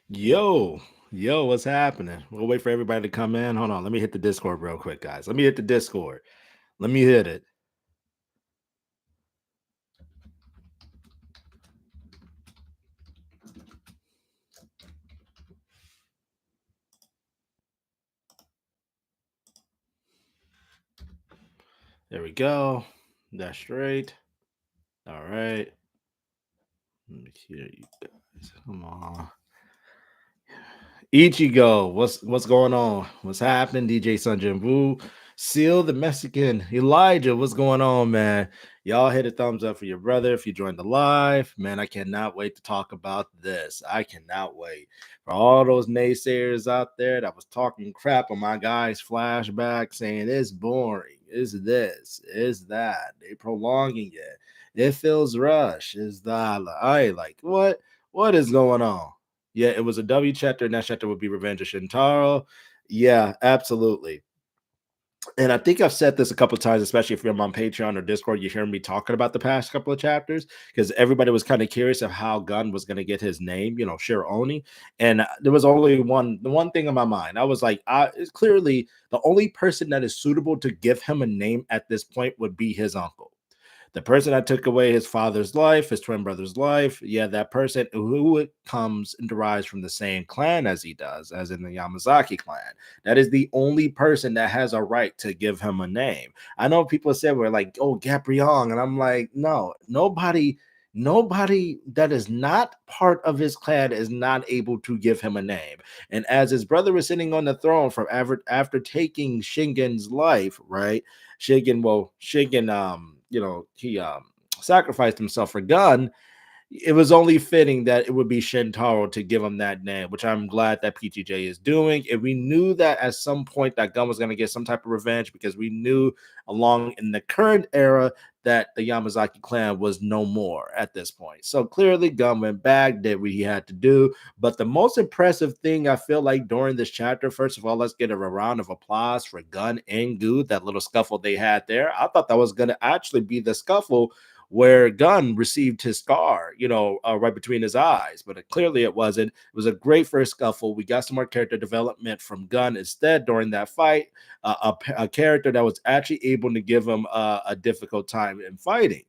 Yo, yo, what's happening? We'll wait for everybody to come in. Hold on, let me hit the Discord real quick, guys. Let me hit the Discord. Let me hit it. There we go. That's straight. All right. Let me hear you guys. Come on. Ichigo, what's going on? What's happening? DJ Sunjin Wu, Seal the Mexican, Elijah, what's going on, man? Y'all hit a thumbs up for your brother if you joined the live. Man, I cannot wait to talk about this. I cannot wait for all those naysayers out there that was talking crap on my guy's flashback, saying it's boring, is this, is that. They prolonging it. It feels rush. Is that I like what? What is going on? Yeah, it was a W chapter, and that chapter would be Revenge of Shintaro. Yeah, absolutely. And I think I've said this a couple of times, especially if you're on Patreon or Discord, you hear me talking about the past couple of chapters because everybody was kind of curious of how Gun was going to get his name, Shironi. And there was only the one thing in my mind. I was like, it's clearly the only person that is suitable to give him a name at this point would be his uncle. The person that took away his father's life, his twin brother's life, yeah, that person who it comes and derives from the same clan as he does, as in the Yamazaki clan. That is the only person that has a right to give him a name. I know people said we're like, oh, Gabrion, and I'm like, no, nobody that is not part of his clan is not able to give him a name. And as his brother was sitting on the throne from after taking Shingen's life, right? Shingen, he sacrificed himself for Gun. It was only fitting that it would be Shintaro to give him that name, which I'm glad that PTJ is doing. And we knew that at some point that Gun was going to get some type of revenge because we knew along in the current era that the Yamazaki clan was no more at this point. So clearly Gun went back, did what he had to do. But the most impressive thing I feel like during this chapter, first of all, let's get a round of applause for Gun and Goo, that little scuffle they had there. I thought that was going to actually be the scuffle where Gunn received his scar, right between his eyes, but clearly it wasn't. It was a great first scuffle. We got some more character development from Gunn instead during that fight, a character that was actually able to give him a difficult time in fighting.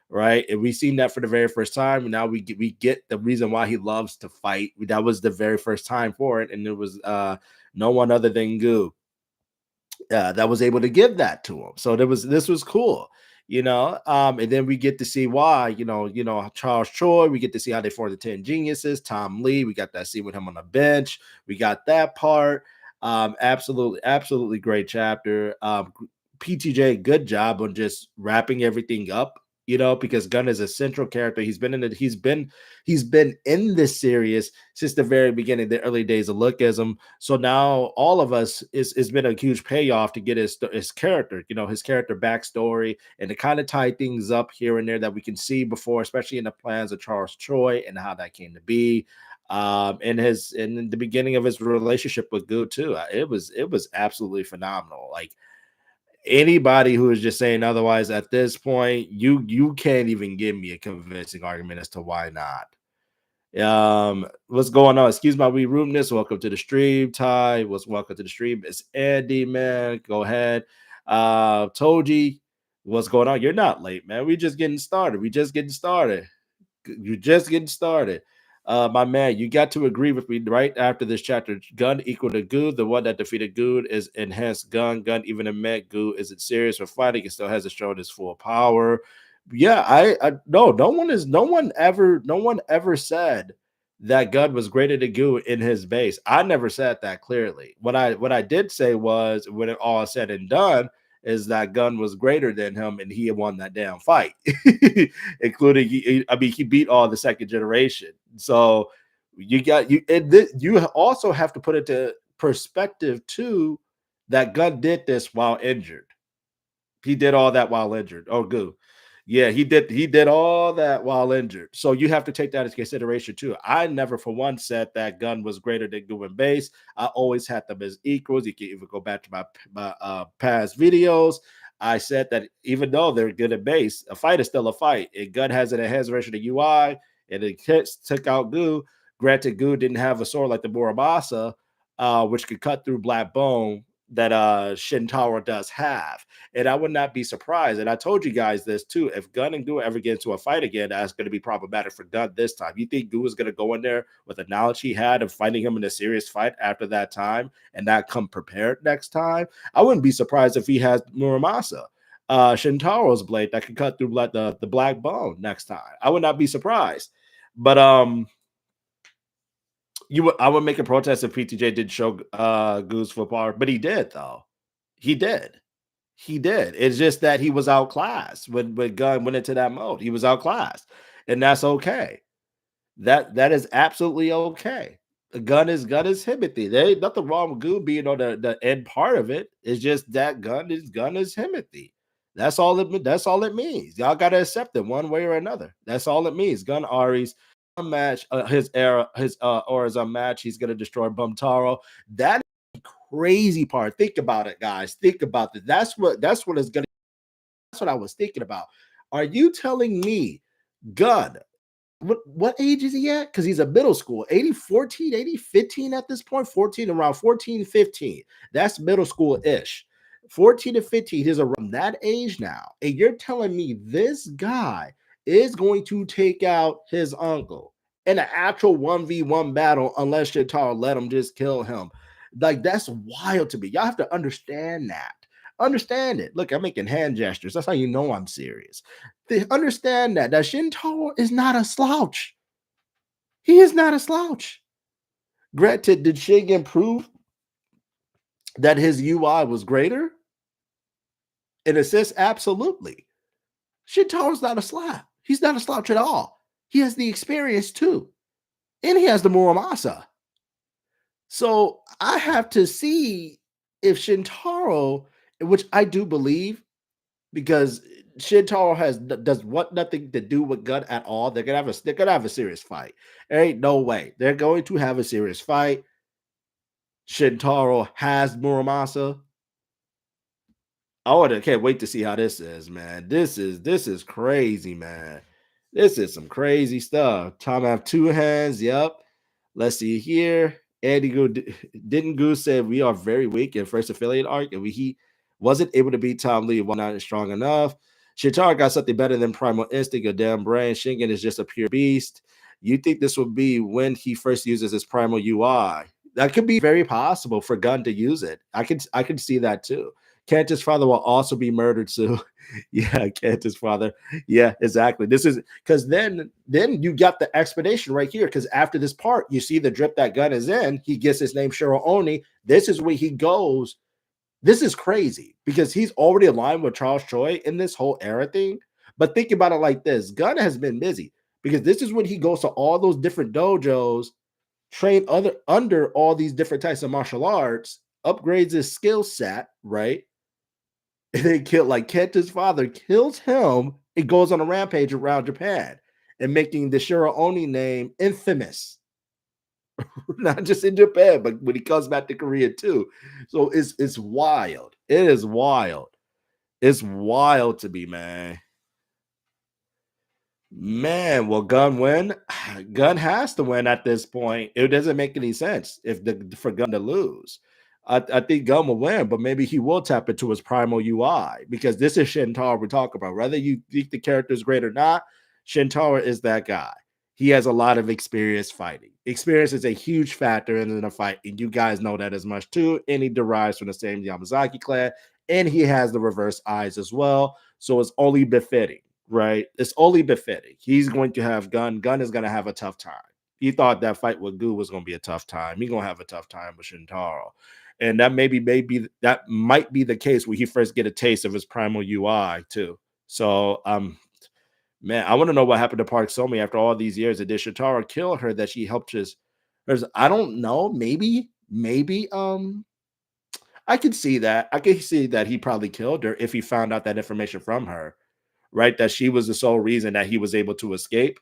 Right, and we've seen that for the very first time. And now we get the reason why he loves to fight. That was the very first time for it, and it was no one other than Goo that was able to give that to him. So this was cool, and then we get to see why, Charles Choi, we get to see how they formed the 10 geniuses, Tom Lee, we got that scene with him on the bench, we got that part. Absolutely great chapter. PTJ, good job on just wrapping everything up, because Gunn is a central character. He's been in this series since the very beginning, the early days of Lookism. So now all of us it's been a huge payoff to get his character, his character backstory, and to kind of tie things up here and there that we can see before, especially in the plans of Charles Choi and how that came to be. In the beginning of his relationship with Goo too. It was absolutely phenomenal. Like, anybody who is just saying otherwise at this point, you can't even give me a convincing argument as to why not. What's going on? Excuse my wee rudeness. Welcome to the stream, Ty. Welcome to the stream. It's Andy, man. Go ahead. Toji, what's going on? You're not late, man. We just getting started. You're just getting started. My man, you got to agree with me right after this chapter. Gun equal to Goo. The one that defeated Goo is enhanced Gun. Gun even admit Goo isn't serious for fighting. It still hasn't shown his full power. Yeah, I no one ever said that Gun was greater than Goo in his base. I never said that clearly. What I did say was, when it all said and done, is that Gun was greater than him and he had won that damn fight, including he beat all the second generation. So You also have to put it to perspective too that Gunn did this while injured. He did all that while injured. Oh, Goo. Yeah, he did all that while injured. So you have to take that into consideration too. I never for one said that Gunn was greater than Goo and Base. I always had them as equals. You can even go back to my past videos. I said that even though they're good at base, a fight is still a fight. And Gunn has an enhanced version of UI, and it took out Goo. Granted, Goo didn't have a sword like the Muramasa, which could cut through black bone that Shintaro does have. And I would not be surprised. And I told you guys this too. If Gunn and Goo ever get into a fight again, that's going to be problematic for Gunn this time. You think Goo is going to go in there with the knowledge he had of fighting him in a serious fight after that time and not come prepared next time? I wouldn't be surprised if he has Muramasa, Shintaro's blade that can cut through the black bone next time. I would not be surprised. But I would make a protest if PTJ did show Goo's football, but he did though. He did. He did. It's just that he was outclassed when Gunn went into that mode. He was outclassed, and that's okay. That is absolutely okay. Gun is Himothy. There ain't nothing wrong with Goo being on the end part of it. It's just that gun is Himothy. That's all it means. Y'all gotta accept it one way or another. That's all it means. Gun Ari's unmatched. His aura is unmatched. He's gonna destroy Bumtaro. That crazy part. Think about it, guys. Think about it. That's what is gonna. That's what I was thinking about. Are you telling me Gun? What age is he at? Because he's a middle school, 80, 14, 80, 15 at this point, 14, around 14, 15. That's middle school-ish. 14 to 15, he's around that age now. And you're telling me this guy is going to take out his uncle in an actual 1v1 battle unless Shintaro let him just kill him. Like, that's wild to me. Y'all have to understand that. Understand it. Look, I'm making hand gestures. That's how you know I'm serious. They understand that Shintaro is not a slouch. He is not a slouch. Granted, did Shingen prove that his UI was greater? In a sense, absolutely. Shintaro's not a slouch. He's not a slouch at all. He has the experience too. And he has the Muramasa. So I have to see if Shintaro, which I do believe, because Shintaro does what nothing to do with Gun at all. They're gonna have a serious fight. There ain't no way. They're going to have a serious fight. Shintaro has Muramasa. Can't wait to see how this is, man. This is crazy, man. This is some crazy stuff. Tom have two hands. Yep. Let's see here. Andy didn't Goose said we are very weak in first affiliate arc, and he wasn't able to beat Tom Lee. One not strong enough. Shintaro got something better than Primal Instinct, a damn brain. Shingen is just a pure beast. You think this will be when he first uses his Primal UI? That could be very possible for Gun to use it. I can see that too. Kanta's father will also be murdered soon. Yeah, Kanta's father. Yeah, exactly. This is because then you got the explanation right here. Because after this part, you see the drip that Gun is in. He gets his name Shiro Oni. This is where he goes. This is crazy because he's already aligned with Charles Choi in this whole era thing. But think about it like this: Gun has been busy because this is when he goes to all those different dojos, train under all these different types of martial arts, upgrades his skill set, right? And then Kenta's father kills him. It goes on a rampage around Japan and making the Shiro Oni name infamous, not just in Japan, but when he comes back to Korea too. So it's wild. It is wild. It's wild to me, man. Man, will Gun win? Gun has to win at this point. It doesn't make any sense for Gun to lose. I think Gun will win, but maybe he will tap into his primal UI because this is Shintaro we're talking about. Whether you think the character is great or not, Shintaro is that guy. He has a lot of experience fighting. Experience is a huge factor in a fight, and you guys know that as much too. And he derives from the same Yamazaki clan, and he has the reverse eyes as well. So it's only befitting, right? It's only befitting. He's going to have Gun. Gun is going to have a tough time. He thought that fight with Goo was going to be a tough time. He's going to have a tough time with Shintaro. And that maybe that might be the case where he first get a taste of his primal UI too. So Man, I want to know what happened to Park Somi after all these years. And did Shintaro kill her that she helped his? I don't know. Maybe. I could see that. I could see that he probably killed her if he found out that information from her, right? That she was the sole reason that he was able to escape,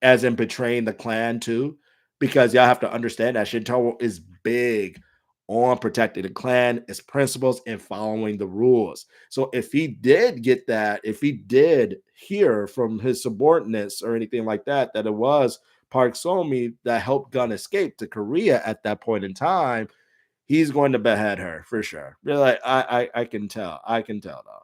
as in betraying the clan too. Because y'all have to understand that Shintaro is big on protecting the clan, its principles, and following the rules. So if he did get that, if he did hear from his subordinates or anything like that, that it was Park Somi that helped Gun escape to Korea at that point in time, he's going to behead her for sure. You're like, I can tell. I can tell though.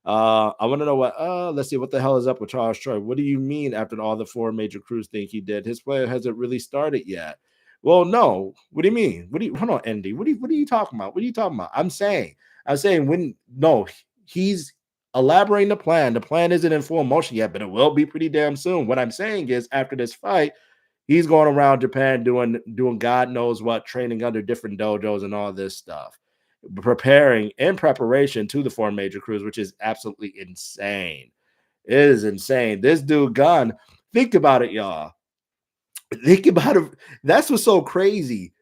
I want to know what let's see what the hell is up with Charles Choi. What do you mean after all the four major crews think he did? His plan hasn't really started yet. Well, no. What do you mean? What do you hold on, Andy? What are you talking about? What are you talking about? I'm saying when no, he's elaborating the plan. The plan isn't in full motion yet, but it will be pretty damn soon. What I'm saying is after this fight, he's going around Japan doing God knows what, training under different dojos and all this stuff, preparing in preparation to the four major crews, which is absolutely insane. It is insane. This dude Gun, think about it, y'all. Think about it. That's what's so crazy.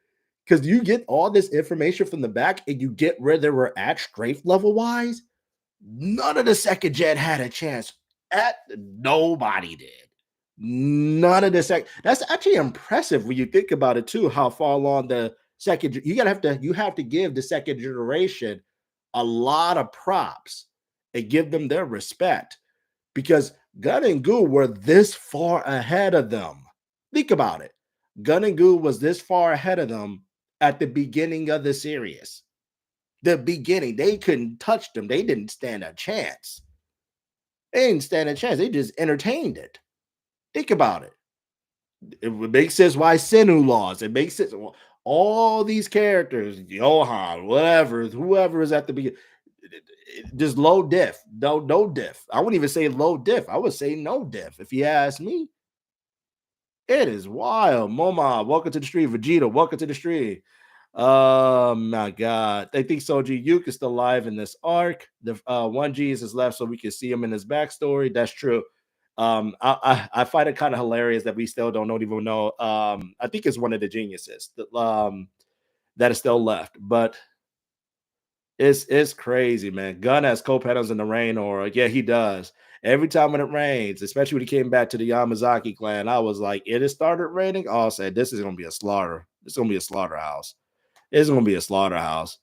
Because you get all this information from the back and you get where they were at strength level wise. None of the second gen had a chance. At nobody did. None of the second. That's actually impressive when you think about it too. How far along the second you have to give the second generation a lot of props and give them their respect because Gun and Goo were this far ahead of them. Think about it. Gun and Goo was this far ahead of them at the beginning of the series. The beginning, they couldn't touch them. They didn't stand a chance. They didn't stand a chance. They just entertained it. Think about it. It makes sense why Senu lost. It makes sense. All these characters, Johan, whatever, whoever is at the beginning, just low diff. No diff. I wouldn't even say low diff. I would say no diff. If you ask me, it is wild. Moma, welcome to the street. Vegeta, welcome to the street. Oh my god. They think Soji Yuke is still alive in this arc. The 1G is left so we can see him in his backstory. That's true. I find it kind of hilarious that we still don't even know. I think it's one of the geniuses that is still left, but it's crazy, man. Gun has co-pedals in the rain, or yeah, he does. Every time when it rains, especially when he came back to the Yamazaki clan, I was like, it has started raining. Oh, I said this is gonna be a slaughter. It's gonna be a slaughterhouse. It's gonna be a slaughterhouse.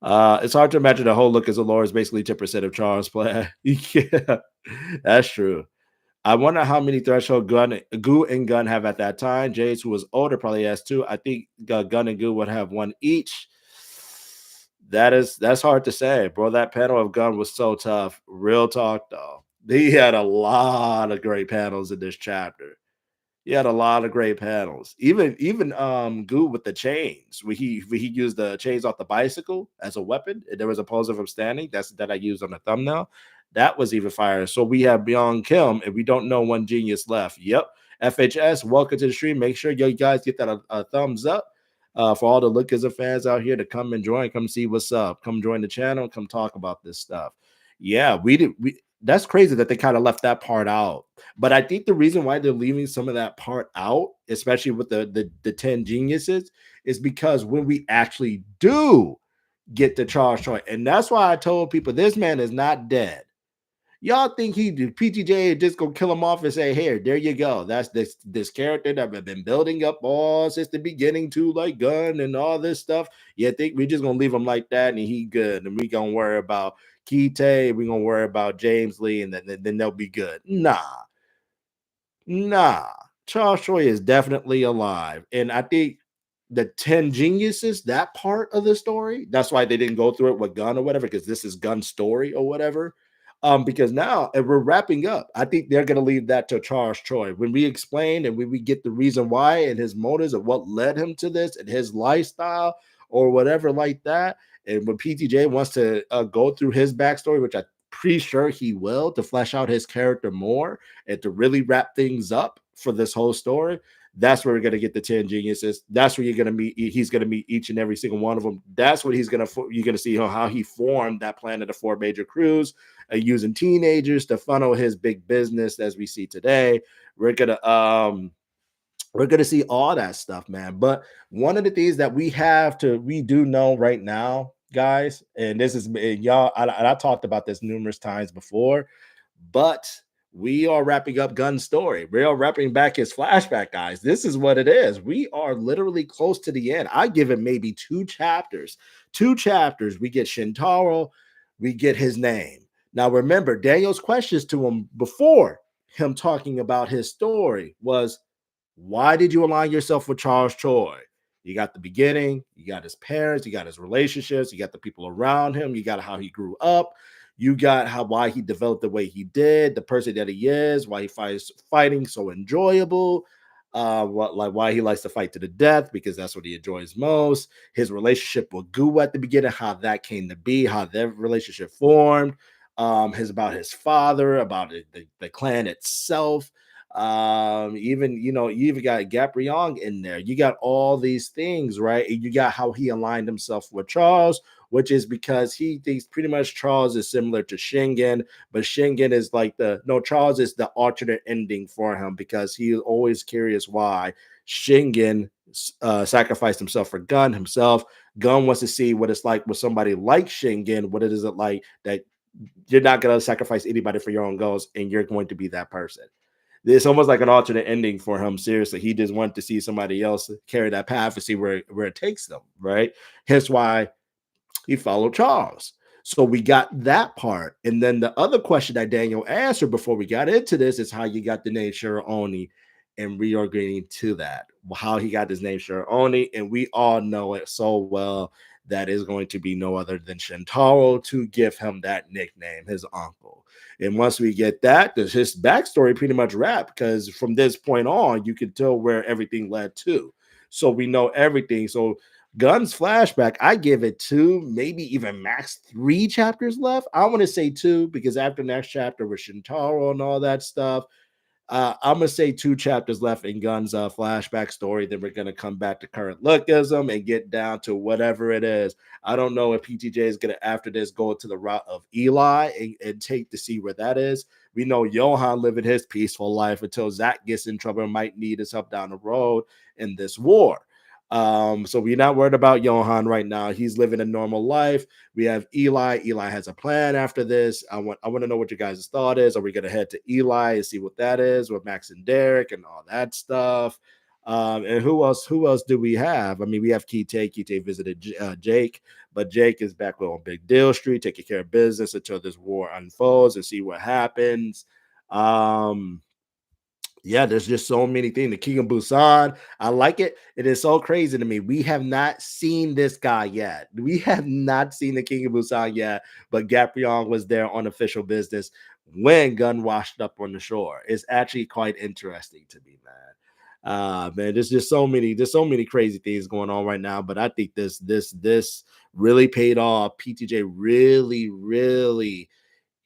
It's hard to imagine the whole look as a lore is basically 10% of Charles' play. Yeah, that's true. I wonder how many threshold Goo and Gun have at that time. Jace, who was older, probably has two. I think Gun and Goo would have one each. That's hard to say, bro. That panel of Gun was so tough. Real talk, though. He had a lot of great panels in this chapter. He had a lot of great panels. Even Goo with the chains, where he used the chains off the bicycle as a weapon. And there was a pose of him standing. That I used on the thumbnail. That was even fire. So we have Beyond Kim, and we don't know one genius left. Yep. FHS, welcome to the stream. Make sure you guys get that a thumbs up. For all the Lookism fans out here to come and join, come see what's up, come join the channel, come talk about this stuff. Yeah, that's crazy that they kind of left that part out. But I think the reason why they're leaving some of that part out, especially with the 10 geniuses, is because when we actually do get to Charles Choi, and that's why I told people this man is not dead. Y'all think PTJ just gonna kill him off and say, "Here, there you go." That's this character that we've been building up all since the beginning to like Gun and all this stuff. You think we just gonna leave him like that and he good, and we gonna worry about Kite, we gonna worry about James Lee, and then they'll be good. Nah. Charles Choi is definitely alive, and I think the 10 geniuses, that part of the story, that's why they didn't go through it with Gun or whatever, because this is Gun's story or whatever. Because now and we're wrapping up. I think they're gonna leave that to Charles Choi. When we explain and when we get the reason why and his motives of what led him to this and his lifestyle or whatever like that. And when PTJ wants to go through his backstory, which I pretty sure he will, to flesh out his character more and to really wrap things up for this whole story. That's where we're going to get the 10 geniuses. That's where you're going to meet. He's going to meet each and every single one of them. That's what you're going to see how he formed that plan of the four major crews, using teenagers to funnel his big business as we see today. We're going to, see all that stuff, man. But one of the things that we do know right now, guys, and this is, and y'all, I talked about this numerous times before, but we are wrapping up Gun's story. We are wrapping back his flashback, guys. This is what it is. We are literally close to the end. I give it maybe two chapters. Two chapters. We get Shintaro, we get his name. Now, remember, Daniel's questions to him before him talking about his story was, why did you align yourself with Charles Choi? You got the beginning, you got his parents, you got his relationships, you got the people around him, you got how he grew up, you got why he developed the way he did, the person that he is, why he finds fighting so enjoyable, why he likes to fight to the death because that's what he enjoys most. His relationship with Goo at the beginning, how that came to be, how their relationship formed. About his father, about the clan itself. Even you even got Gapriong in there. You got all these things, right? And you got how he aligned himself with Charles, which is because he thinks pretty much Charles is similar to Shingen, but Shingen is like Charles is the alternate ending for him because he is always curious why Shingen sacrificed himself for Gun himself. Gun wants to see what it's like with somebody like Shingen. What it is it like that you're not going to sacrifice anybody for your own goals, and you're going to be that person. It's almost like an alternate ending for him. Seriously, he just wanted to see somebody else carry that path and see where it takes them, right? Hence why he followed Charles. So we got that part. And then the other question that Daniel answered before we got into this is how you got the name Shiraoni, and we are getting to that. How he got his name Shiraoni, and we all know it so well that is going to be no other than Shintaro to give him that nickname, his uncle. And once we get that, his backstory pretty much wrapped because from this point on, you can tell where everything led to. So we know everything. So Gun's flashback, I give it two, maybe even max 3 chapters left. I want to say 2 because after next chapter with Shintaro and all that stuff, I'm gonna say 2 chapters left in Gun's flashback story. Then we're gonna come back to current lookism and get down to whatever it is. I don't know if PTJ is gonna after this go to the route of Eli and take to see where that is. We know Johan living his peaceful life until Zach gets in trouble and might need his help down the road in this war. So we're not worried about Johan right now. He's living a normal life. We have Eli. Eli has a plan after this. I want to know what your guys' thought is. Are we going to head to Eli and see what that is with Max and Derek and all that stuff? And who else? Who else do we have? I mean, we have Kite. Kite visited Jake, but Jake is back on Big Deal Street, taking care of business until this war unfolds and see what happens. Yeah, there's just so many things. The King of Busan, I like it. It is so crazy to me. We have not seen this guy yet. We have not seen the King of Busan yet, but Gaprion was there on official business when Gun washed up on the shore. It's actually quite interesting to me, man. Man, there's so many crazy things going on right now. But I think this really paid off. PTJ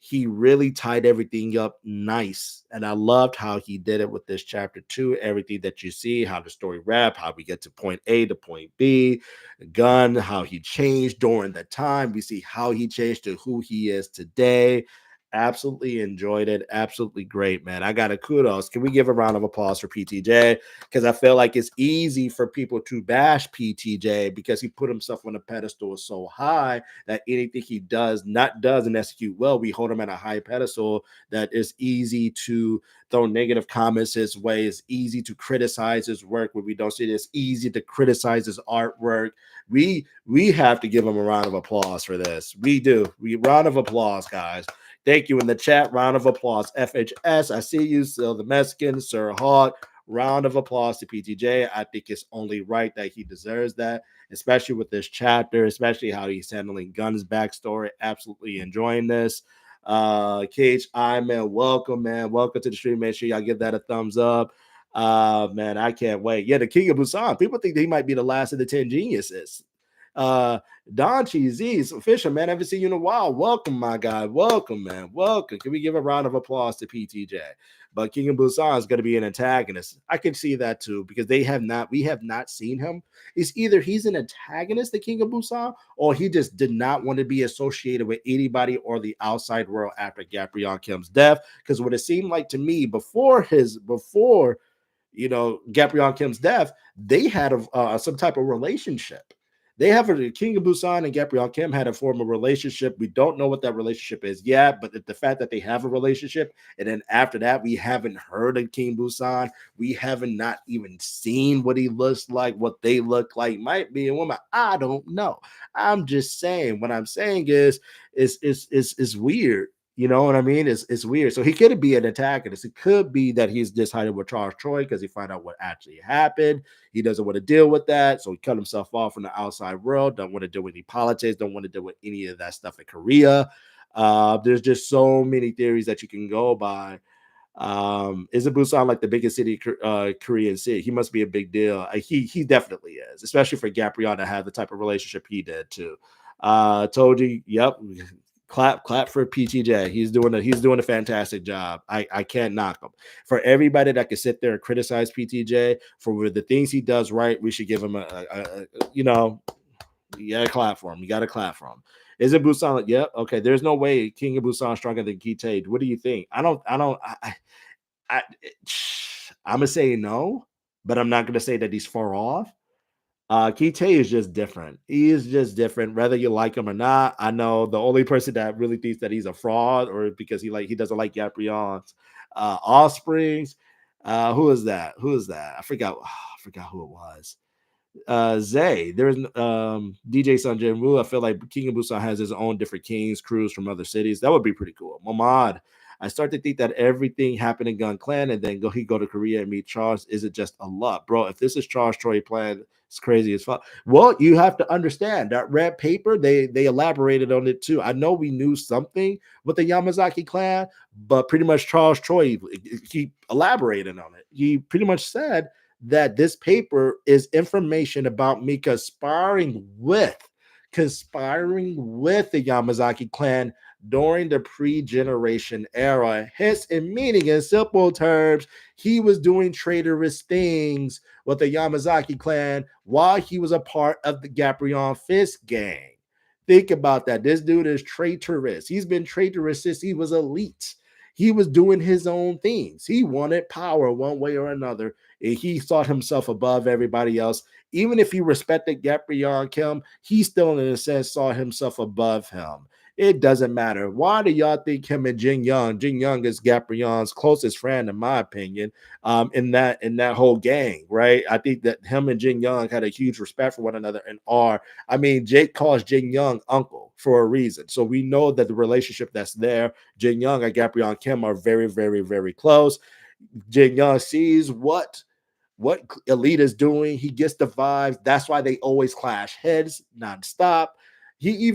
he really tied everything up nice. And I loved how he did it with this chapter 2. Everything that you see, how the story wrapped, how we get to point A to point B, Gun, how he changed during the time. We see how he changed to who he is today. Absolutely enjoyed it. Absolutely great, man. I got a kudos. Can we give a round of applause for PTJ? Because I feel like it's easy for people to bash PTJ because he put himself on a pedestal so high that anything he does and execute well, we hold him at a high pedestal that is easy to throw negative comments his way. It's easy to criticize his work when we don't see it. It's easy to criticize his artwork. We have to give him a round of applause for this. We do. Round of applause, guys. Thank you in the chat. Round of applause. FHS, I see you. Still the Mexican, Sir Hawk. Round of applause to PTJ. I think it's only right that he deserves that, especially with this chapter, especially how he's handling Gun's backstory. Absolutely enjoying this. man, welcome, man. Welcome to the stream. Make sure y'all give that a thumbs up. Man, I can't wait. Yeah, the King of Busan. People think that he might be the last of the 10 geniuses. Uh, Don Cheesy's official, man. I haven't seen you in a while. Welcome, my guy. Welcome, man. Welcome. Can we give a round of applause to PTJ? But King of Busan is going to be an antagonist. I can see that too because we have not seen him. It's either he's an antagonist, the King of Busan, or he just did not want to be associated with anybody or the outside world after Gabrielle Kim's death. Because what it seemed like to me before Gabrielle Kim's death, they had some type of relationship. They have the King of Busan and Gabrielle Kim had a form of relationship. We don't know what that relationship is yet, but the fact that they have a relationship, and then after that, we haven't heard of King Busan. We haven't not even seen what he looks like, what they look like. Might be a woman. I don't know. I'm just saying. What I'm saying is weird. You know what I mean? It's weird. So he could be an antagonist. It could be that he's just hiding with Charles Choi because he found out what actually happened. He doesn't want to deal with that. So he cut himself off from the outside world. Don't want to deal with any politics. Don't want to deal with any of that stuff in Korea. There's just so many theories that you can go by. Is Busan like the biggest city, Korean city? He must be a big deal. He definitely is, especially for Gabrielle to have the type of relationship he did too. Told you, yep. Clap for PTJ. He's doing a fantastic job. I can't knock him. For everybody that can sit there and criticize PTJ for the things he does right, we should give him you gotta clap for him. You gotta clap for him. Is it Busan? Like, yep. Okay. There's no way King of Busan stronger than Kite. What do you think? I I'm gonna say no, but I'm not gonna say that he's far off. Kite is just different. He is just different, whether you like him or not. I know the only person that really thinks that he's a fraud, or because he doesn't like Gabrion's offsprings. Who is that? Who is that? I forgot. I forgot who it was. Zay. There's DJ Sanjay Wu. I feel like King of Busan has his own different kings, crews from other cities. That would be pretty cool. Mamad. I start to think that everything happened in Gun Clan and then he go to Korea and meet Charles. Is it just a lot, bro? If this is Charles Troy plan, it's crazy as fuck. Well, you have to understand that red paper, they elaborated on it too. I know we knew something with the Yamazaki clan, but pretty much Charles Troy, he elaborated on it. He pretty much said that this paper is information about me conspiring with the Yamazaki clan during the pre-generation era. Hence, in meaning, in simple terms, he was doing traitorous things with the Yamazaki clan while he was a part of the Gabrion Fist gang. Think about that. This dude is traitorous. He's been traitorous since he was elite. He was doing his own things. He wanted power one way or another. And he thought himself above everybody else. Even if he respected Gabrion Kim, he still, in a sense, saw himself above him. It doesn't matter. Why do y'all think him and Jin Young is Gabrion's closest friend, in my opinion, in that whole gang, right? I think that him and Jin Young had a huge respect for one another and are. I mean, Jake calls Jin Young uncle for a reason. So we know that the relationship that's there, Jin Young and Gabrion Kim are very, very, very close. Jin Young sees what Elite is doing. He gets the vibes. That's why they always clash heads nonstop.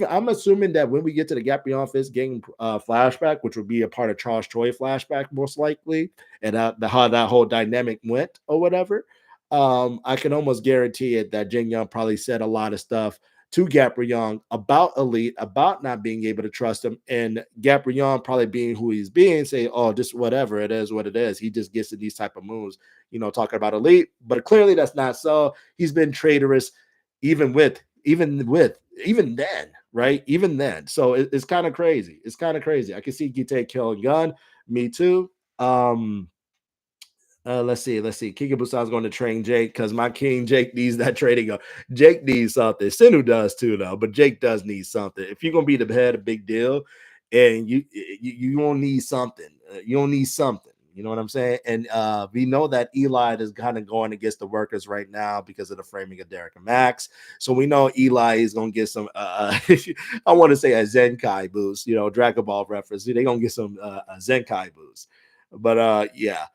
I'm assuming that when we get to the Gap Beyond Fist gang flashback, which would be a part of Charles Choi flashback, most likely, and how that whole dynamic went or whatever, I can almost guarantee it that Jin Young probably said a lot of stuff to Gabrion about Elite, about not being able to trust him, and Gabrion probably being who he's being, say, "Oh, just whatever, it is what it is." He just gets to these type of moves, talking about Elite, but clearly that's not so. He's been traitorous, even then, right? Even then. So it's kind of crazy. It's kind of crazy. I can see Gite killing Gun. Me too. Let's see. King of Busan's going to train Jake because my king Jake needs that training. Jake needs something. Sinu does too, though, but Jake does need something. If you're gonna be the head, a big deal, and you don't need something. You don't need something. You know what I'm saying? And we know that Eli is kind of going against the workers right now because of the framing of Derek and Max. So we know Eli is going to get some, I want to say a Zenkai boost, Dragon Ball reference. They're going to get some a Zenkai boost. But yeah,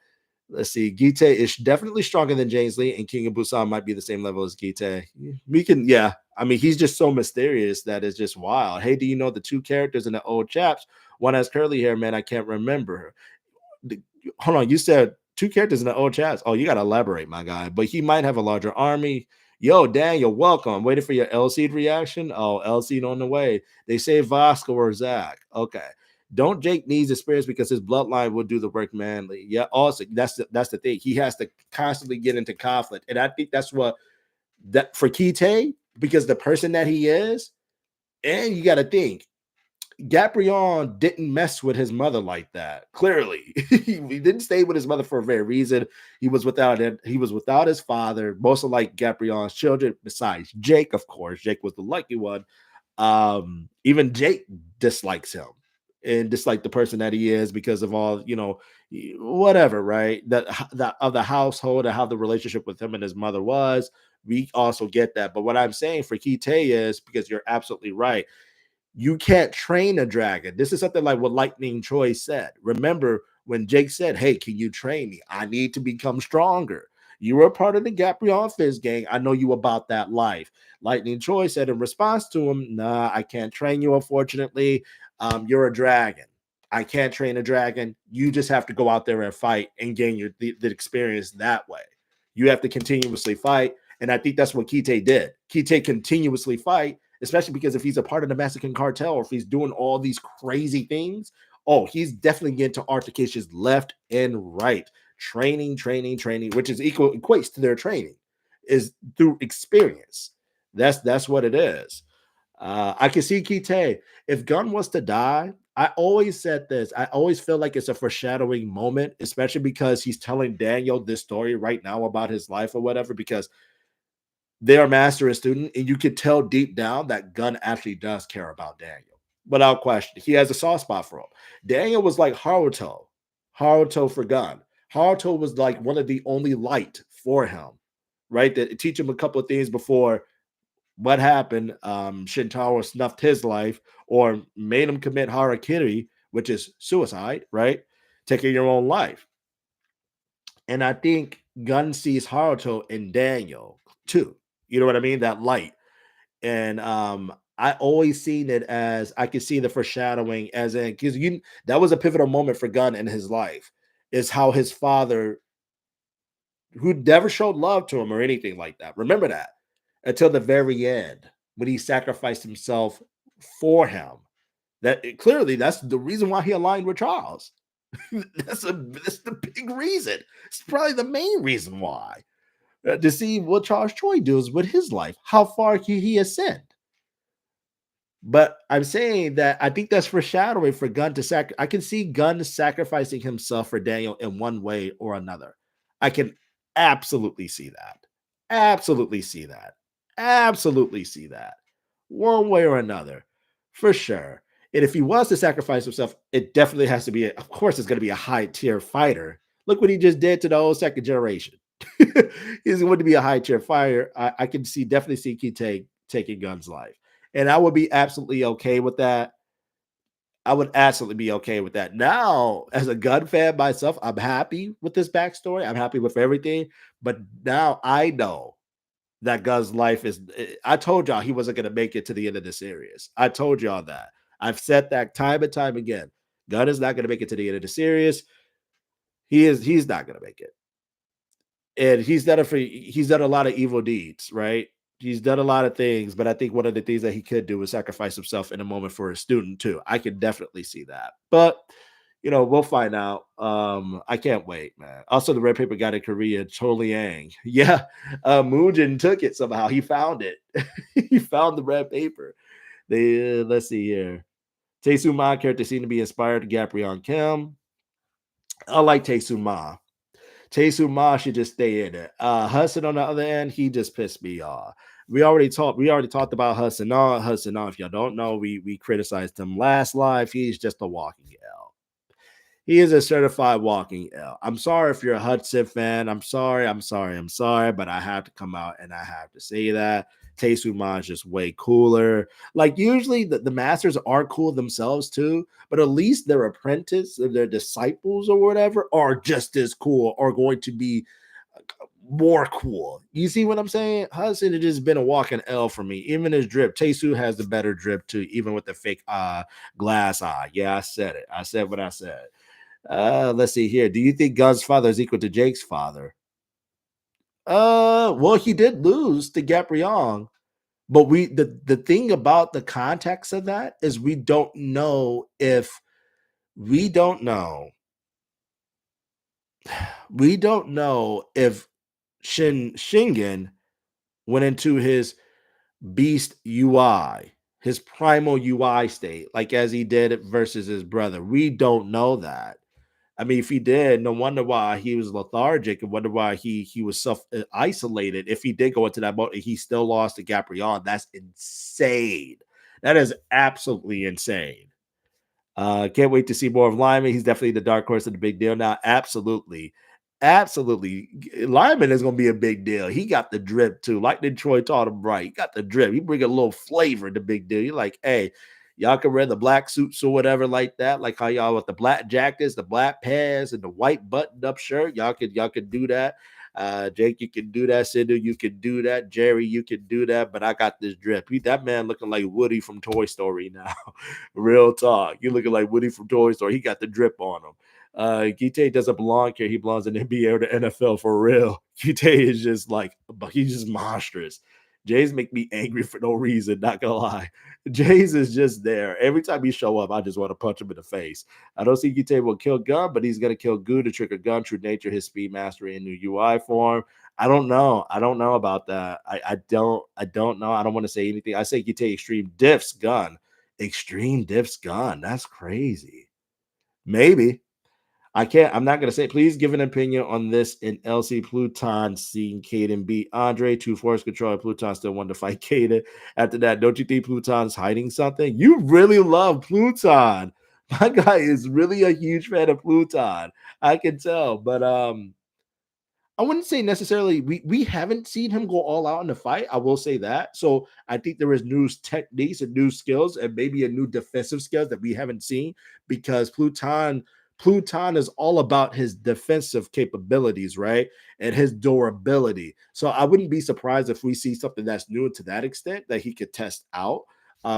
let's see. Gite is definitely stronger than James Lee, and King of Busan might be the same level as Gite. Yeah. I mean, he's just so mysterious that it's just wild. Hey, do you know the two characters in the old chaps? One has curly hair, man. I can't remember her. Hold on, you said two characters in the old chats. Oh, you got to elaborate, my guy. But he might have a larger army. Yo, Daniel, welcome. I'm waiting for your LC reaction. Oh, LC on the way. They say Vasco or Zach. Okay. Don't Jake needs experience because his bloodline will do the work manly. Yeah, also that's the thing. He has to constantly get into conflict. And I think that's what that for Kite, because the person that he is, and you got to think, Gabrion didn't mess with his mother like that. Clearly, he didn't stay with his mother for a very reason. He was without it. He was without his father. Most of like Gabrion's children, besides Jake, of course. Jake was the lucky one. Even Jake dislikes him and dislike the person that he is because of all whatever, right? That of the household and how the relationship with him and his mother was. We also get that. But what I'm saying for Kite is because you're absolutely right, you can't train a dragon. This is something like what Lightning Choi said. Remember when Jake said, "Hey, can you train me? I need to become stronger." You were a part of the Gabrion Fizz gang. I know you about that life. Lightning Choi said in response to him, "Nah, I can't train you, unfortunately. You're a dragon. I can't train a dragon. You just have to go out there and fight and gain the experience that way. You have to continuously fight." And I think that's what Kite did. Kite continuously fight, especially because if he's a part of the Mexican cartel or if he's doing all these crazy things, oh, he's definitely getting to altercations left and right. Training, training, training, which is equates to their training, is through experience. That's what it is. I can see Kite. If Gunn was to die, I always said this. I always feel like it's a foreshadowing moment, especially because he's telling Daniel this story right now about his life or whatever, because they are master and student, and you could tell deep down that Gunn actually does care about Daniel. Without question. He has a soft spot for him. Daniel was like Haruto for Gunn. Haruto was like one of the only light for him, right? That teach him a couple of things before what happened. Shintaro snuffed his life or made him commit harakiri, which is suicide, right? Taking your own life. And I think Gunn sees Haruto in Daniel too. You know what I mean? That light. And I always seen it as I could see the foreshadowing as in because that was a pivotal moment for Gunn in his life, is how his father, who never showed love to him or anything like that. Remember that until the very end when he sacrificed himself for him. Clearly that's the reason why he aligned with Charles. That's the big reason. It's probably the main reason why. To see what Charles Choi does with his life, how far he ascend. But I'm saying that I think that's foreshadowing for Gunn to I can see Gunn sacrificing himself for Daniel in one way or another. I can absolutely see that. Absolutely see that. Absolutely see that. One way or another, for sure. And if he was to sacrifice himself, it definitely has to be, of course, it's going to be a high tier fighter. Look what he just did to the whole second generation. He's going to be a high tier fighter. I can definitely see Kite taking Gunn's life. And I would be absolutely okay with that. I would absolutely be okay with that. Now, as a Gun fan myself, I'm happy with this backstory. I'm happy with everything. But now I know that Gun's life is. I told y'all he wasn't going to make it to the end of the series. I told y'all that. I've said that time and time again. Gunn is not going to make it to the end of the series. He's not going to make it. And he's done a lot of evil deeds, right? He's done a lot of things, but I think one of the things that he could do is sacrifice himself in a moment for a student too. I can definitely see that. But we'll find out. I can't wait, man. Also, the red paper got in Korea, Cho Liang. Yeah, Moonjin took it somehow. He found it. He found the red paper. Let's see here. Tae Ma character seemed to be inspired to Gabrion Kim. I like Tae Ma. Tae Ma should just stay in it. Hudson on the other end, he just pissed me off. We already talked about Hudson. If y'all don't know, we criticized him last live. He's just a walking L. He is a certified walking L. I'm sorry if you're a Hudson fan. I'm sorry, but I have to come out and I have to say that. Taesuma is just way cooler. Like usually the masters are cool themselves too, but at least their apprentice or their disciples or whatever are just as cool or going to be more cool. You see what I'm saying? Hudson has just been a walking L for me. Even his drip. Taesu has the better drip too, even with the fake glass eye. Yeah, I said it. I said what I said. Let's see here. Do you think Gun's father is equal to Jake's father? Well, he did lose to Gabrion, but the thing about the context of that is we don't know we don't know if Shingen went into his beast UI, his primal UI state, like as he did it versus his brother. We don't know that. I mean, if he did, no wonder why he was lethargic, and wonder why he was self isolated. If he did go into that mode, he still lost to Gabrion. That's insane. That is absolutely insane. Can't wait to see more of Lyman. He's definitely the dark horse of the big deal now. Absolutely. Absolutely. Lyman is going to be a big deal. He got the drip too. Like the Troy taught him right. He got the drip. He bring a little flavor to big deal. You're like, hey, y'all can wear the black suits or whatever like that. Like how y'all with the black jackets, the black pants, and the white buttoned up shirt. Y'all could do that. Jake, you can do that. Sidhu, you can do that. Jerry, you can do that. But I got this drip. That man looking like Woody from Toy Story now. Real talk. You looking like Woody from Toy Story. He got the drip on him. Gite doesn't belong here. He belongs in the NBA or the NFL for real. Gite is just like, he's just monstrous. Jays make me angry for no reason, not gonna lie. Jays is just there. Every time he show up, I just want to punch him in the face. I don't see Gite will kill Gun, but he's gonna kill Goo to trigger Gun, true nature, his speed mastery, and new UI form. I don't know. I don't know about that. I don't know. I don't want to say anything. I say Gite extreme diffs Gun. Extreme diffs Gun. That's crazy. Maybe. I'm not gonna say. Please give an opinion on this in LC Pluton seeing Caden beat Andre to force control. Pluton still wanted to fight Caden. After that, don't you think Pluton's hiding something? You really love Pluton. My guy is really a huge fan of Pluton. I can tell, but I wouldn't say necessarily we haven't seen him go all out in the fight. I will say that. So I think there is new techniques and new skills and maybe a new defensive skills that we haven't seen because Pluton is all about his defensive capabilities, right? And his durability. So I wouldn't be surprised if we see something that's new to that extent that he could test out.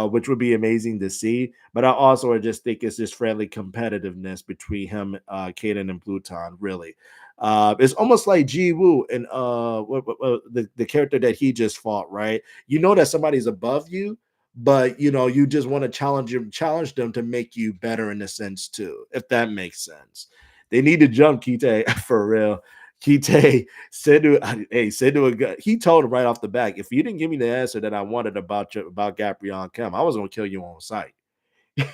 Which would be amazing to see, but I also just think it's just friendly competitiveness between him, Caden, and Pluton. Really, it's almost like Ji Woo and the character that he just fought, right? You know that somebody's above you, but you just want to challenge them to make you better in a sense too, if that makes sense. They need to jump Kite for real. Kite said to a guy, he told him right off the back, if you didn't give me the answer that I wanted about Gabrion Kem, I was gonna kill you on sight.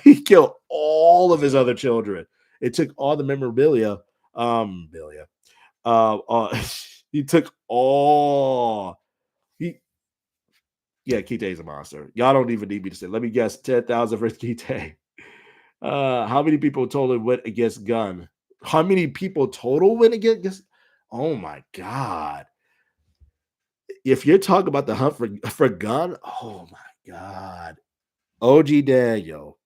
He killed all of his other children. It took all the memorabilia. Bilia. He took all. He Yeah, Kite is a monster. Y'all don't even need me to say. Let me guess, 10,000 for Kite. How many people total went against Gun? How many people total went against? Oh my god! If you're talking about the hunt for Gun, oh my god! OG Daniel,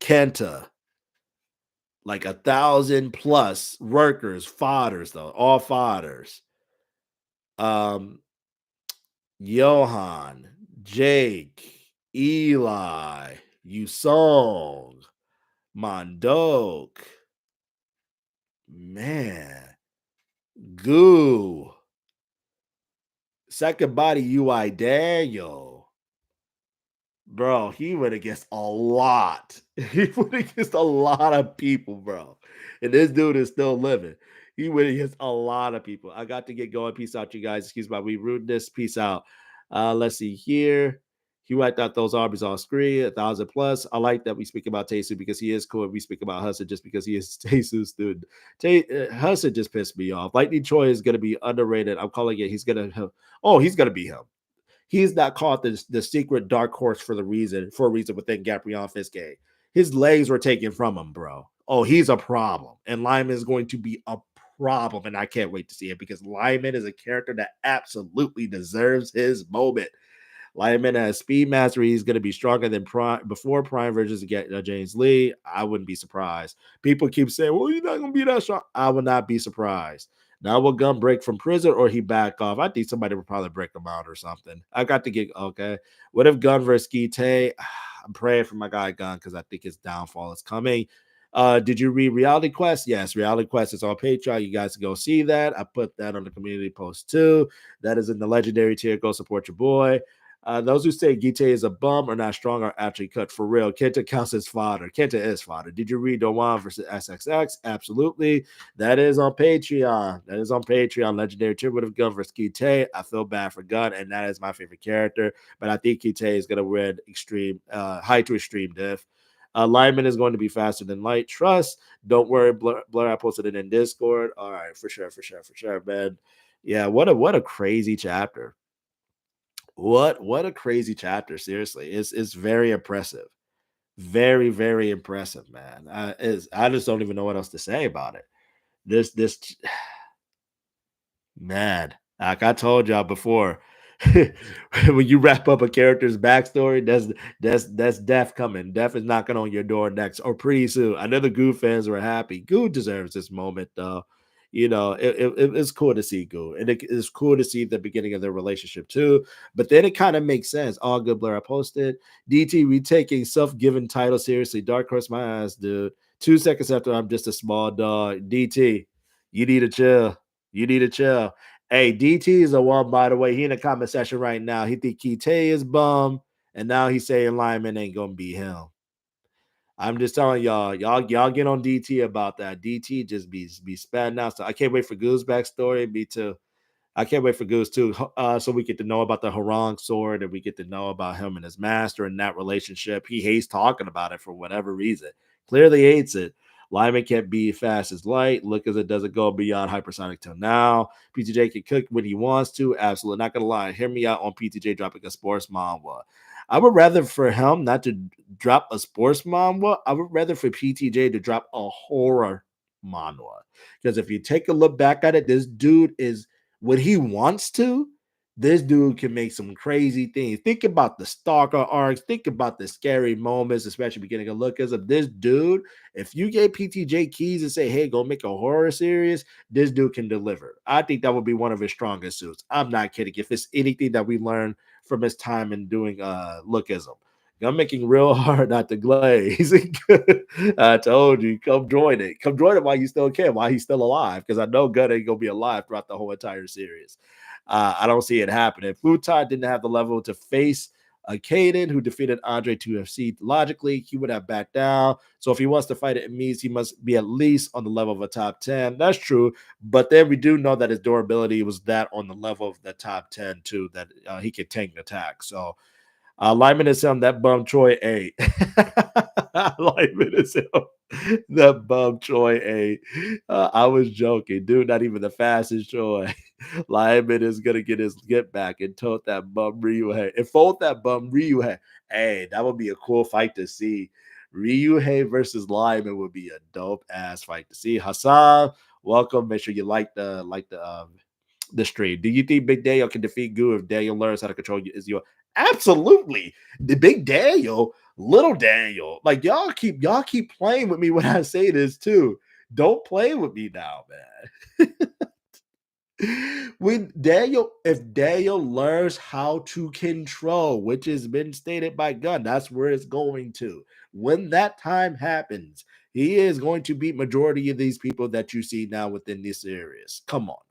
Kenta, like 1,000 plus workers, fodders though, all fodders. Um, Johan, Jake, Eli, Yusong, Mondok, man, Goo, Second Body UI Daniel. Bro, he went against a lot. He went against a lot of people, bro. And this dude is still living. He went against a lot of people. I got to get going. Peace out, you guys. Excuse my we rudeness. Peace out. Let's see here. He wiped out those armies on screen, 1,000 plus. I like that we speak about Tesu because he is cool. We speak about Hudson just because he is Tesu's student. Hudson just pissed me off. Lightning Choi is going to be underrated. I'm calling it. He's going to be him. He's not called the secret dark horse for a reason within Gabriel Fiske. His legs were taken from him, bro. Oh, he's a problem. And Lyman is going to be a problem. And I can't wait to see it because Lyman is a character that absolutely deserves his moment. Lyman has speed mastery. He's going to be stronger than before Prime versions get James Lee. I wouldn't be surprised. People keep saying, well, you're not going to be that strong. I would not be surprised. Now will Gun break from prison or he back off? I think somebody would probably break him out or something. I got to get okay. What if Gun versus Gite? I'm praying for my guy Gun because I think his downfall is coming. Did you read Reality Quest? Yes, Reality Quest is on Patreon. You guys can go see that. I put that on the community post too. That is in the legendary tier. Go support your boy. Those who say Gite is a bum or not strong are actually cut for real. Kenta counts as fodder. Kenta is fodder. Did you read Dowan versus SXX? Absolutely. That is on Patreon. That is on Patreon. Legendary tier would have Gun versus Gite. I feel bad for Gun, and that is my favorite character. But I think Gite is going to win extreme, high to extreme diff. Lyman is going to be faster than light. Trust. Don't worry. Blur, I posted it in Discord. All right, for sure, for sure, man. Yeah, what a crazy chapter. What a crazy chapter. Seriously, it's very impressive. Very impressive, man. I just don't even know what else to say about it. This Man, like I told y'all before, when you wrap up a character's backstory, that's death coming. Death is knocking on your door next or pretty soon. I know the Goo fans were happy. Goo deserves this moment, though. You know, it's cool to see Goo, and it's cool to see the beginning of their relationship too. But then it kind of makes sense. All good, Blair. I posted DT retaking self-given title seriously. Dark horse my ass, dude. 2 seconds after I'm just a small dog. DT, you need to chill. You need to chill. Hey, DT is the one, by the way. He in the comment section right now. He think Kite is bum, and now he's saying Lyman ain't gonna be him. I'm just telling y'all get on DT about that. DT just be spatting out. So I can't wait for Goo's backstory. Me too. I can't wait for Goose too. So we get to know about the Harang sword and we get to know about him and his master and that relationship. He hates talking about it for whatever reason. Clearly hates it. Lyman can't be fast as light. Look as it doesn't go beyond hypersonic till now. PTJ can cook when he wants to. Absolutely. Not gonna lie. Hear me out on PTJ dropping a sports manhwa. I would rather for him not to drop a sports manhwa. I would rather for PTJ to drop a horror manhwa. Because if you take a look back at it, this dude is when he wants to, this dude can make some crazy things. Think about the Stalker arcs. Think about the scary moments, especially beginning of lookers of this dude. If you gave PTJ keys and say, hey, go make a horror series, this dude can deliver. I think that would be one of his strongest suits. I'm not kidding. If it's anything that we learned from his time in doing lookism. I'm making real hard not to glaze. I told you, come join it. Come join it while you still can, while he's still alive, because I know Gunn ain't gonna be alive throughout the whole entire series. I don't see it happening. Pluton didn't have the level to face a Caden who defeated Andre 2FC. Logically, he would have backed down. So if he wants to fight it, it means he must be at least on the level of a top 10. That's true. But then we do know that his durability was that on the level of the top 10 too, that he could tank an attack. So Lyman is him. That bum Choi ate. Lyman is him. That bum Choi ate. I was joking, dude. Not even the fastest Choi. Lyman is gonna get his get back and tote that bum Ryuhei and fold that bum Ryuhei. Hey, that would be a cool fight to see. Ryuhei versus Lyman would be a dope ass fight to see. Hassan, welcome. Make sure you like the stream. Do you think Big Daniel can defeat Goo if Daniel learns how to control his your Absolutely. The Big Daniel, Little Daniel. Like y'all keep playing with me when I say this too. Don't play with me now, man. When Daniel, if Daniel learns how to control, which has been stated by Gunn, that's where it's going to. When that time happens, he is going to beat majority of these people that you see now within this series. Come on.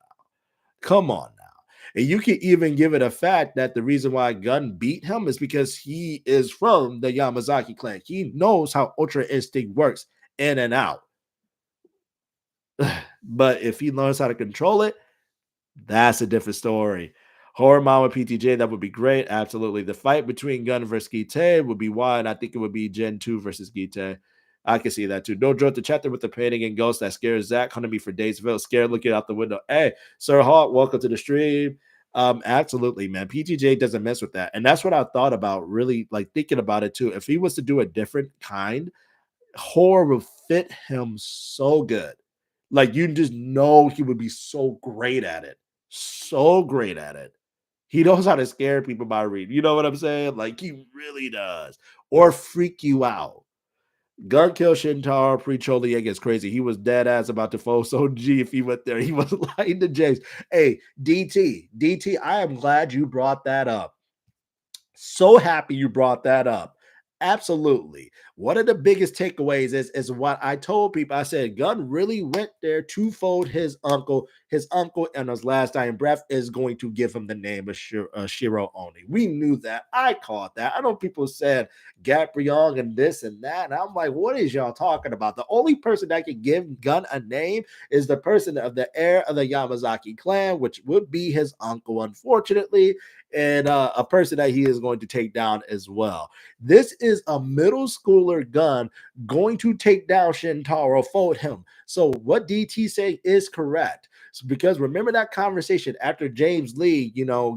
Come on now. And you can even give it a fact that the reason why Gun beat him is because he is from the Yamazaki clan. He knows how Ultra Instinct works in and out. But if he learns how to control it, that's a different story. Horror Mama PTJ, that would be great. Absolutely. The fight between Gun versus Gite would be wide. I think it would be Gen 2 versus Gite. I can see that too. Don't join the chapter with the painting and ghost that scares Zach. Hunting me for days. Felt scared looking out the window. Hey, Sir Hawk, welcome to the stream. Absolutely, man. PTJ doesn't mess with that. And that's what I thought about, really like thinking about it too. If he was to do a different kind, horror would fit him so good. Like you just know he would be so great at it. So great at it. He knows how to scare people by reading. You know what I'm saying? Like he really does. Or freak you out. Gun kill Shintaro pre-Choliang is crazy. He was dead ass about to fold so G if he went there. He was lying to James. Hey, DT, I am glad you brought that up. So happy you brought that up. Absolutely. one of the biggest takeaways is what I told people. I said Gunn really went there to fold his uncle. His uncle in his last dying breath is going to give him the name of Shiro Oni. We knew that. I called that. I know people said Gabriel and this and that. And I'm like, what is y'all talking about? The only person that can give Gunn a name is the person of the heir of the Yamazaki clan, which would be his uncle, unfortunately, and a person that he is going to take down as well. This is a middle schooler Gun going to take down Shintaro, fold him. So what DT say is correct. So because remember that conversation after James Lee,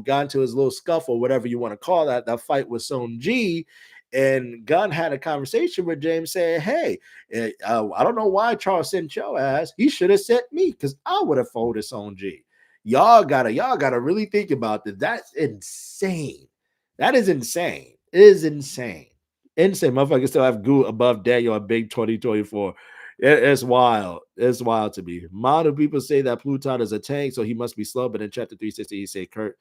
got into his little scuffle, whatever you want to call that fight with Sonji, and Gunn had a conversation with James saying, hey, I don't know why Charles sent your ass. He should have sent me because I would have folded Sonji. Y'all gotta really think about this. That's insane. That is insane. It is insane. Insane. Motherfuckers still have Goo above Daniel at Big 2024. It's wild. It's wild to me. Modern people say that Pluton is a tank, so he must be slow. But in chapter 360, he say Curtain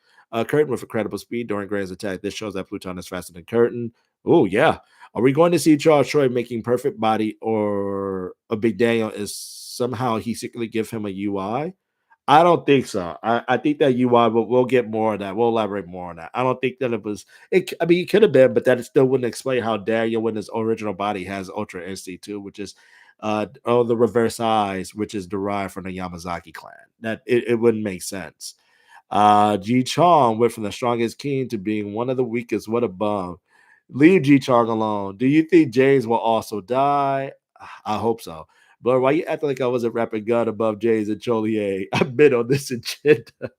with incredible speed during Gray's attack. This shows that Pluton is faster than Curtain. Oh, yeah. Are we going to see Charles Choi making perfect body, or a Big Daniel is somehow he secretly give him a UI? I don't think so. I think that UI, but we'll get more of that. We'll elaborate more on that. I don't think that it was. I mean, it could have been, but that still wouldn't explain how Daniel, in his original body, has Ultra Instinct too, which is the reverse eyes, which is derived from the Yamazaki clan. That it wouldn't make sense. Ji Chong went from the strongest king to being one of the weakest. What a bum. Leave Ji Chong alone. Do you think James will also die? I hope so. But why you acting like I wasn't rapping gun above James and Cholier? I've been on this agenda.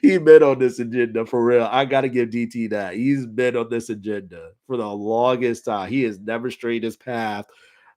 He been on this agenda for real. I gotta give DT that. He's been on this agenda for the longest time. He has never strayed his path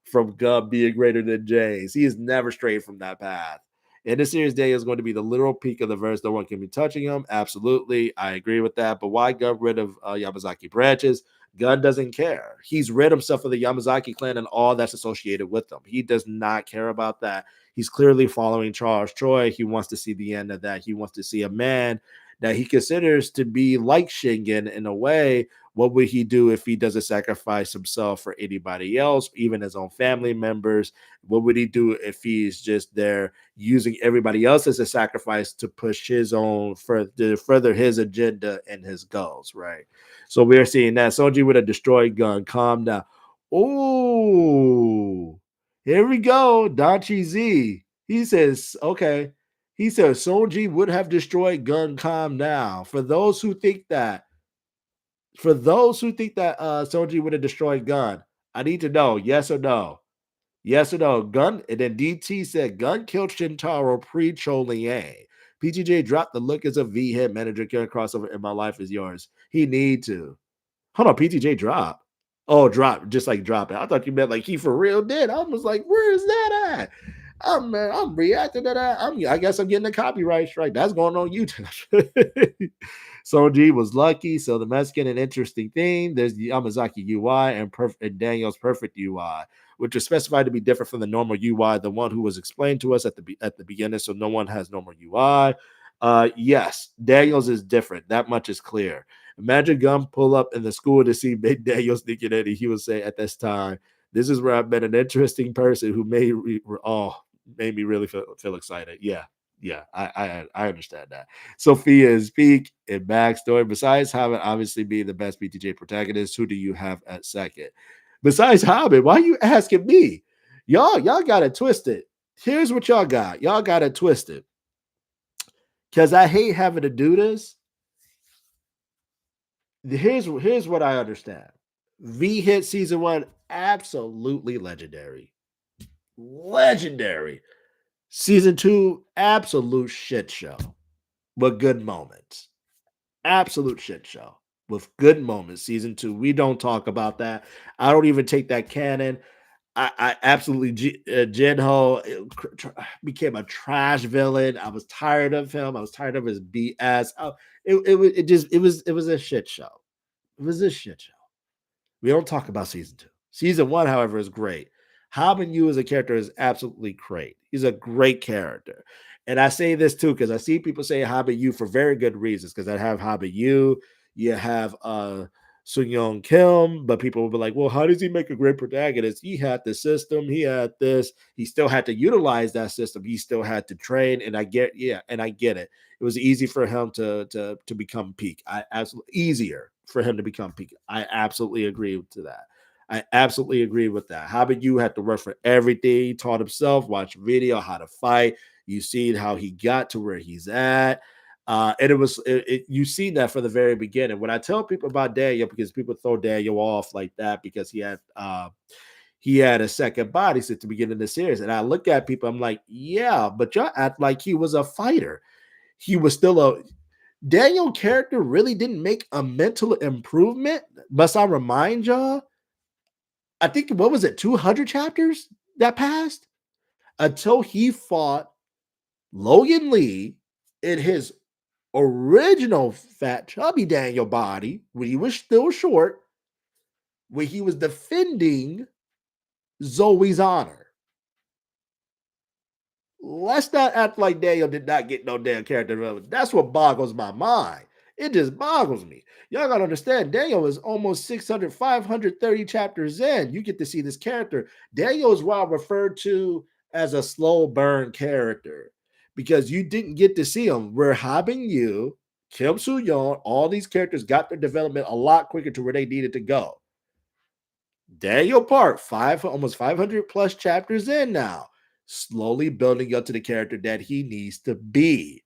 from Gub being greater than James. He has never strayed from that path. And this series day is going to be the literal peak of the verse. No one can be touching him. Absolutely. I agree with that. But why Gub rid of Yamazaki branches? Gun doesn't care. He's rid himself of the Yamazaki clan and all that's associated with them. He does not care about that. He's clearly following Charles Choi. He wants to see the end of that. He wants to see a man that he considers to be like Shingen in a way. What would he do if he doesn't sacrifice himself for anybody else, even his own family members? What would he do if he's just there using everybody else as a sacrifice to push his own further his agenda and his goals, right? So we're seeing that Soji with a destroyed gun. Calm down. Oh, here we go. Dachi Z. He says, okay. He says Soji would have destroyed gun. Calm down. For those who think that Soji would have destroyed gun, I need to know yes or no. Yes or no? Gun, and then DT said Gun killed Shintaro pre-Choliang. PTJ dropped the look as a V-hit manager killing crossover in my life is yours. He need to. Hold on, PTJ drop. Oh, drop, just like drop it. I thought you meant like he for real did. I was like, where is that at? I'm reacting to that. I guess I'm getting a copyright strike. That's going on YouTube. Soji was lucky. So the Mexican, an interesting thing. There's the Yamazaki UI and Daniel's perfect UI, which is specified to be different from the normal UI, the one who was explained to us at the beginning. So no one has normal UI. Yes, Daniel's is different. That much is clear. Imagine Gum pull up in the school to see Big Daniel sneaking in, and he would say at this time, "This is where I met an interesting person who made me really feel excited." Yeah, yeah, I understand that. Sophia is peak in backstory. Besides Hobbit obviously being the best BTJ protagonist, who do you have at second? Besides Hobbit, why are you asking me? Y'all got it twisted. Here's what y'all got. Y'all got it twisted. Because I hate having to do this. Here's what I understand. V hit season one, absolutely legendary. Legendary. Season two, absolute shit show, but good moments. Absolute shit show with good moments. Season two, we don't talk about that. I don't even take that canon. I absolutely Jinho became a trash villain. I was tired of him. I was tired of his BS. It was a shit show. It was a shit show. We don't talk about season two. Season one, however, is great. Haben Yu as a character is absolutely great. He's a great character. And I say this too because I see people say Haben Yu for very good reasons. Because I have Haben Yu, you have Soo Young Kim, but people will be like, well, how does he make a great protagonist? He had the system, he had this, he still had to utilize that system, he still had to train. And I get, yeah, and I get it. It was easy for him to become peak. I absolutely easier for him to become peak. I absolutely agree to that. I absolutely agree with that. How about you had to work for everything, he taught himself, watch video, how to fight. You see how he got to where he's at. And you see that from the very beginning. When I tell people about Daniel, because people throw Daniel off like that because he had a second body since the beginning of the series, and I look at people, I'm like, yeah, but y'all act like he was a fighter. He was still a Daniel character. Really didn't make a mental improvement. Must I remind y'all? I think what was it, 200 chapters that passed until he fought Logan Lee in his original fat chubby Daniel body when he was still short, when he was defending Zoe's honor. Let's not act like Daniel did not get no damn character development. That's what boggles my mind. It just boggles me. Y'all gotta understand, Daniel is almost 600, 530 chapters in. You get to see this character. Daniel is well referred to as a slow burn character because you didn't get to see him. We're having you, Kim Soo Yeon, all these characters got their development a lot quicker to where they needed to go. Daniel Park, almost 500 plus chapters in now, slowly building up to the character that he needs to be.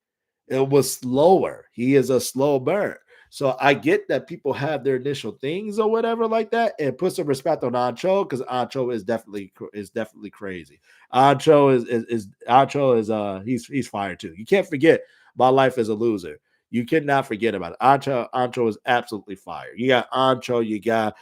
It was slower. He is a slow burn. So I get that people have their initial things or whatever like that, and put some respect on Ancho because Ancho is definitely crazy. Ancho is Ancho is he's fired too. You can't forget my life as a loser. You cannot forget about it. Ancho is absolutely fire. You got Ancho, you got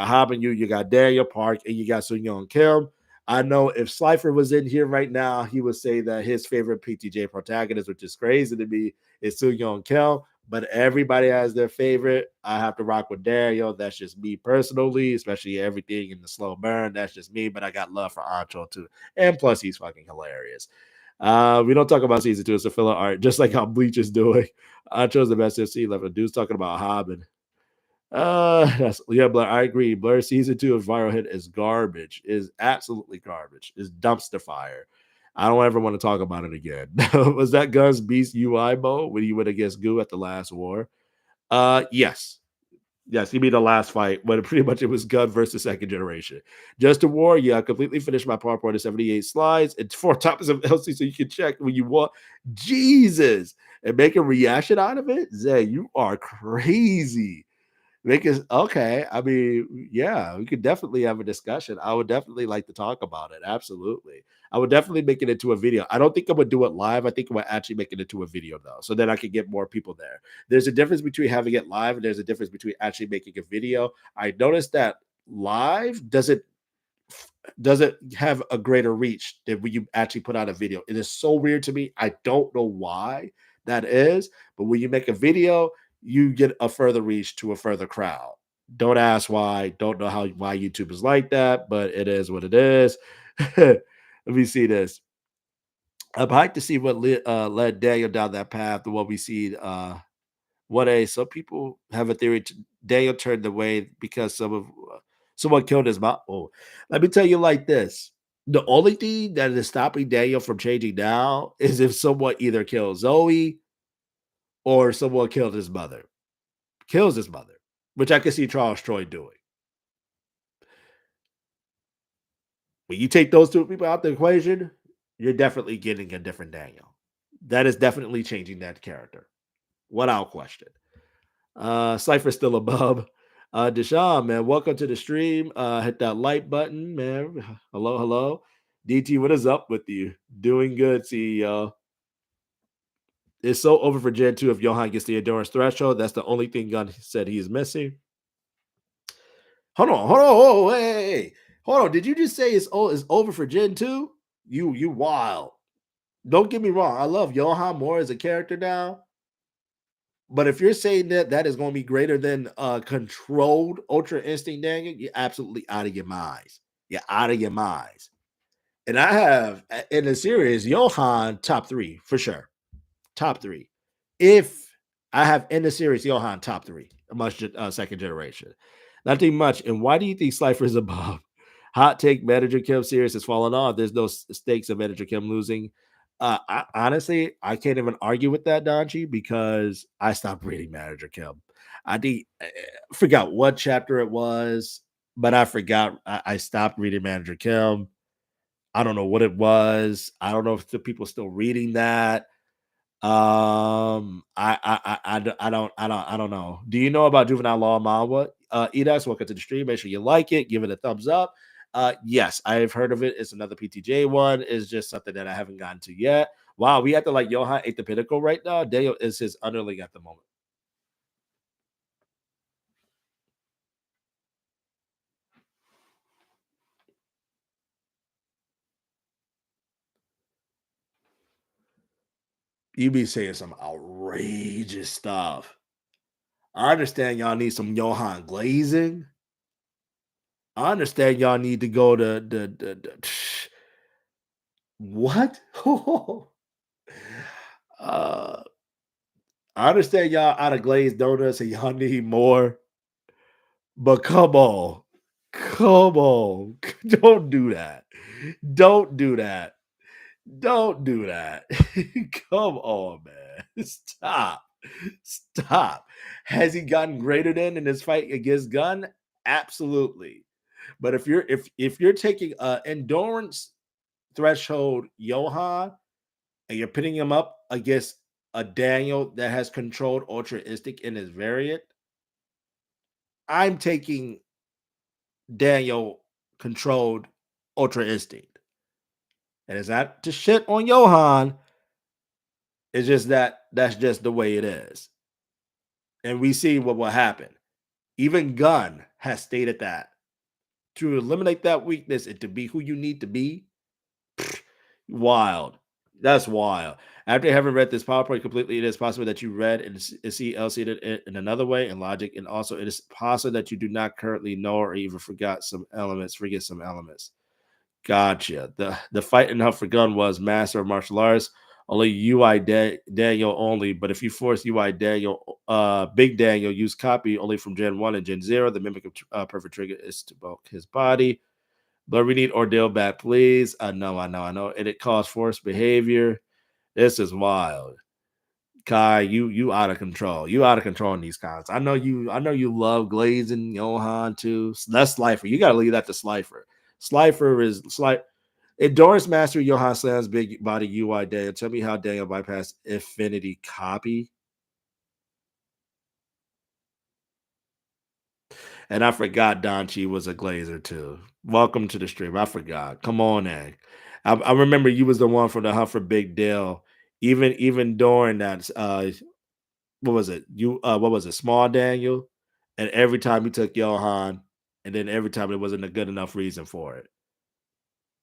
Hobbin, you got Daniel Park, and you got Soo Young Kim. I know if Slifer was in here right now, he would say that his favorite PTJ protagonist, which is crazy to me, is Soo Young Kim. But everybody has their favorite. I have to rock with Daniel. That's just me personally, especially everything in the slow burn. That's just me. But I got love for Ancho too. And plus, he's fucking hilarious. We don't talk about season two. It's a filler art, just like how Bleach is doing. Ancho's the best FC level. Dude's talking about Hobbin. That's yeah, but I agree. Blur season two of Viral Hit is garbage. Is absolutely garbage. Is dumpster fire. I don't ever want to talk about it again. Was that Guns Beast UI mode when he went against Goo at the last war? Yes. Yes, he beat the last fight, but pretty much it was Gun versus second generation. Just a war, yeah, I completely finished my PowerPoint of 78 slides and 4 topics of LC so you can check when you want. Jesus. And make a reaction out of it? Zay, you are crazy. Because okay, I mean, yeah, we could definitely have a discussion. I would definitely like to talk about it. Absolutely. I would definitely make it into a video. I don't think I would do it live. I think I would actually make it into a video though, so then I could get more people there. There's a difference between having it live and there's a difference between actually making a video. I noticed that live doesn't have a greater reach than when you actually put out a video. It is so weird to me. I don't know why that is, but when you make a video, you get a further reach to a further crowd. Don't ask why. Don't know why YouTube is like that, but it is what it is. Let me see this. I'd like to see what led Daniel down that path. The what we see. Some people have a theory. Daniel turned away because someone killed his mom. Oh, let me tell you like this: the only thing that is stopping Daniel from changing now is if someone either kills Zoe or someone killed his mother. Kills his mother, which I can see Charles Troy doing. When you take those two people out the equation, you're definitely getting a different Daniel. That is definitely changing that character, without question. Cypher still above. Deshaun, man, welcome to the stream. Hit that like button, man. Hello, hello. DT, what is up with you? Doing good, CEO. It's so over for Gen 2 if Johan gets the endurance threshold. That's the only thing Gunn said he is missing. Hold on. Oh, hey. Hold on. Did you just say it's over for Gen 2? You wild. Don't get me wrong. I love Johan more as a character now. But if you're saying that is going to be greater than controlled Ultra Instinct Daniel, you're absolutely out of your minds. You're out of your minds. And I have in the series Johan top 3 for sure. Top 3. If I have in the series Johan top 3 second generation. Nothing much. And why do you think Slifer is above? Hot take: Manager Kim series has fallen off. There's no stakes of Manager Kim losing. Honestly, I can't even argue with that, Donchi, because I stopped reading Manager Kim. I think forgot what chapter it was, but I forgot. I stopped reading Manager Kim. I don't know what it was. I don't know if the people still reading that. I don't know. Do you know about juvenile law manhwa? Edax, welcome to the stream. Make sure you like it, give it a thumbs up. Yes, I've heard of it. It's another PTJ one. It's just something that I haven't gotten to yet. Wow, we have to like Johan ate the pinnacle right now. Daniel is his underling at the moment. You be saying some outrageous stuff. I understand y'all need some Johan glazing. I understand y'all need to go to the what? uh, I understand y'all out of glazed donuts and y'all need more, but come on, don't do that. Don't do that. Don't do that. Come on, man. Stop. Stop. Has he gotten greater than in his fight against Gunn? Absolutely. But if you're taking endurance threshold Johan and you're pitting him up against a Daniel that has controlled Ultra Instinct in his variant, I'm taking Daniel controlled Ultra Instinct. And it's not to shit on Johan. It's just that's just the way it is. And we see what will happen. Even Gunn has stated that to eliminate that weakness and to be who you need to be, wild. That's wild. After having read this PowerPoint completely, it is possible that you read and see LC it in another way in logic, and also it is possible that you do not currently know or even forget some elements. Gotcha. The fight in Hunt for Gun was Master of Martial Arts, only UI Daniel only. But if you force UI Daniel, Big Daniel use copy only from Gen 1 and Gen 0, the mimic of Perfect Trigger is to bulk his body. But we need Ordeal back, please. I know. And it caused forced behavior. This is wild. Kai, you out of control. You out of control in these cons. I know you love glazing Johan too. That's Slifer. You gotta leave that to Slifer. Slifer is Slifer. Endurance Master Johan Slams Big Body UI Daniel. Tell me how Daniel bypassed Infinity Copy. And I forgot Donchi was a glazer too. Welcome to the stream. I forgot. Come on, Egg. I remember you was the one from the Hunt for Big Dale. Even during that, what was it? What was it? Small Daniel, and every time he took Johan, and then every time it wasn't a good enough reason for it.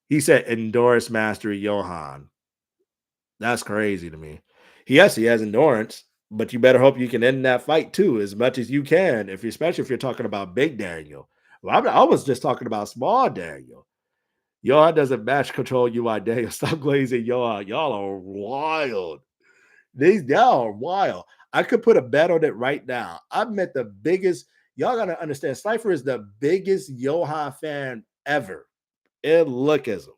He said endurance mastery Johan. That's crazy to me. Yes, he has endurance, but you better hope you can end that fight too, as much as you can. If you, especially if you're talking about Big Daniel. Well, I was just talking about Small Daniel. Y'all doesn't match control UI Daniel. Stop glazing y'all. Y'all are wild. Y'all are wild. I could put a bet on it right now. I've met the biggest. Y'all gotta understand. Cypher is the biggest Johan fan ever in Lookism.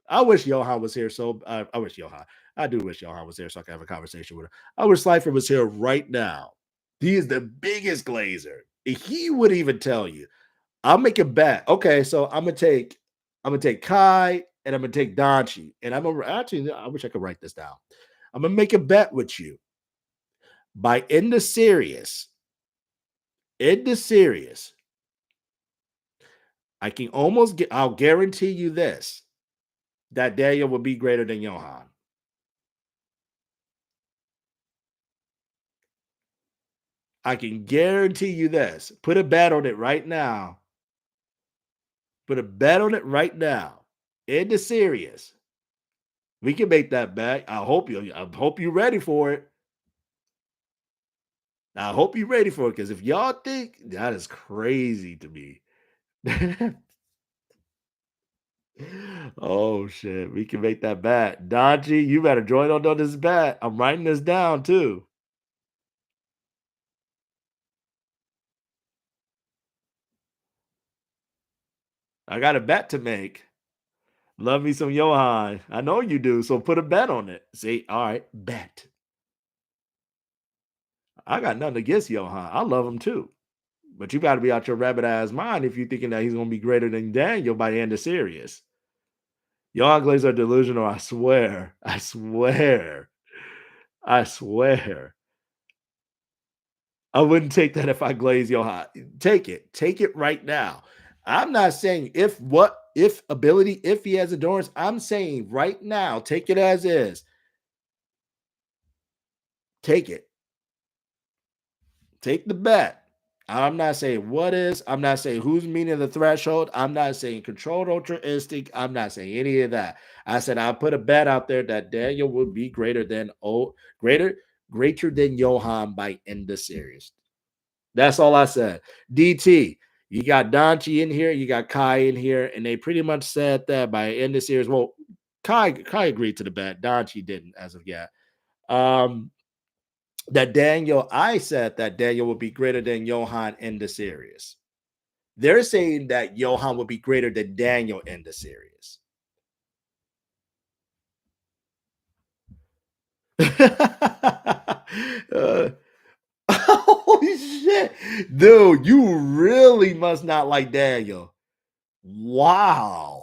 I wish Johan was here. So I wish Johan. I do wish Johan was here so I can have a conversation with her. I wish Cypher was here right now. He is the biggest glazer. He would even tell you. I'll make a bet. Okay, so I'm gonna take Kai and I'm gonna take Donchi. And I'm gonna actually I wish I could write this down. I'm gonna make a bet with you. By in the series, I'll guarantee you this that Daniel will be greater than Johan. I can guarantee you this. Put a bet on it right now. Put a bet on it right now. In the series. We can make that bet. I hope you're ready for it. I hope you're ready for it. Because if y'all think that is crazy to me. Oh shit. We can make that bet. Donji, you better join on this bet. I'm writing this down too. I got a bet to make. Love me some Johan. I know you do. So put a bet on it. See, all right, bet. I got nothing against Johan. I love him too. But you got to be out your rabbit ass mind if you're thinking that he's going to be greater than Daniel by the end of series. Johan Glazer are delusional. I swear. I swear. I swear. I wouldn't take that if I glaze Johan. Take it. Take it right now. I'm not saying if ability, if he has endurance. I'm saying right now, take it as is. Take it. Take the bet. I'm not saying what is. I'm not saying who's meeting the threshold. I'm not saying controlled ultra instinct. I'm not saying any of that. I said I put a bet out there that Daniel would be greater than Johan by end of series. That's all I said. DT, you got Donchi in here, you got Kai in here, and they pretty much said that by end of series. Well, Kai agreed to the bet. Donchi didn't as of yet. That Daniel, I said that Daniel will be greater than Johan in the series. They're saying that Johan will be greater than Daniel in the series. Holy shit. Dude, you really must not like Daniel. Wow.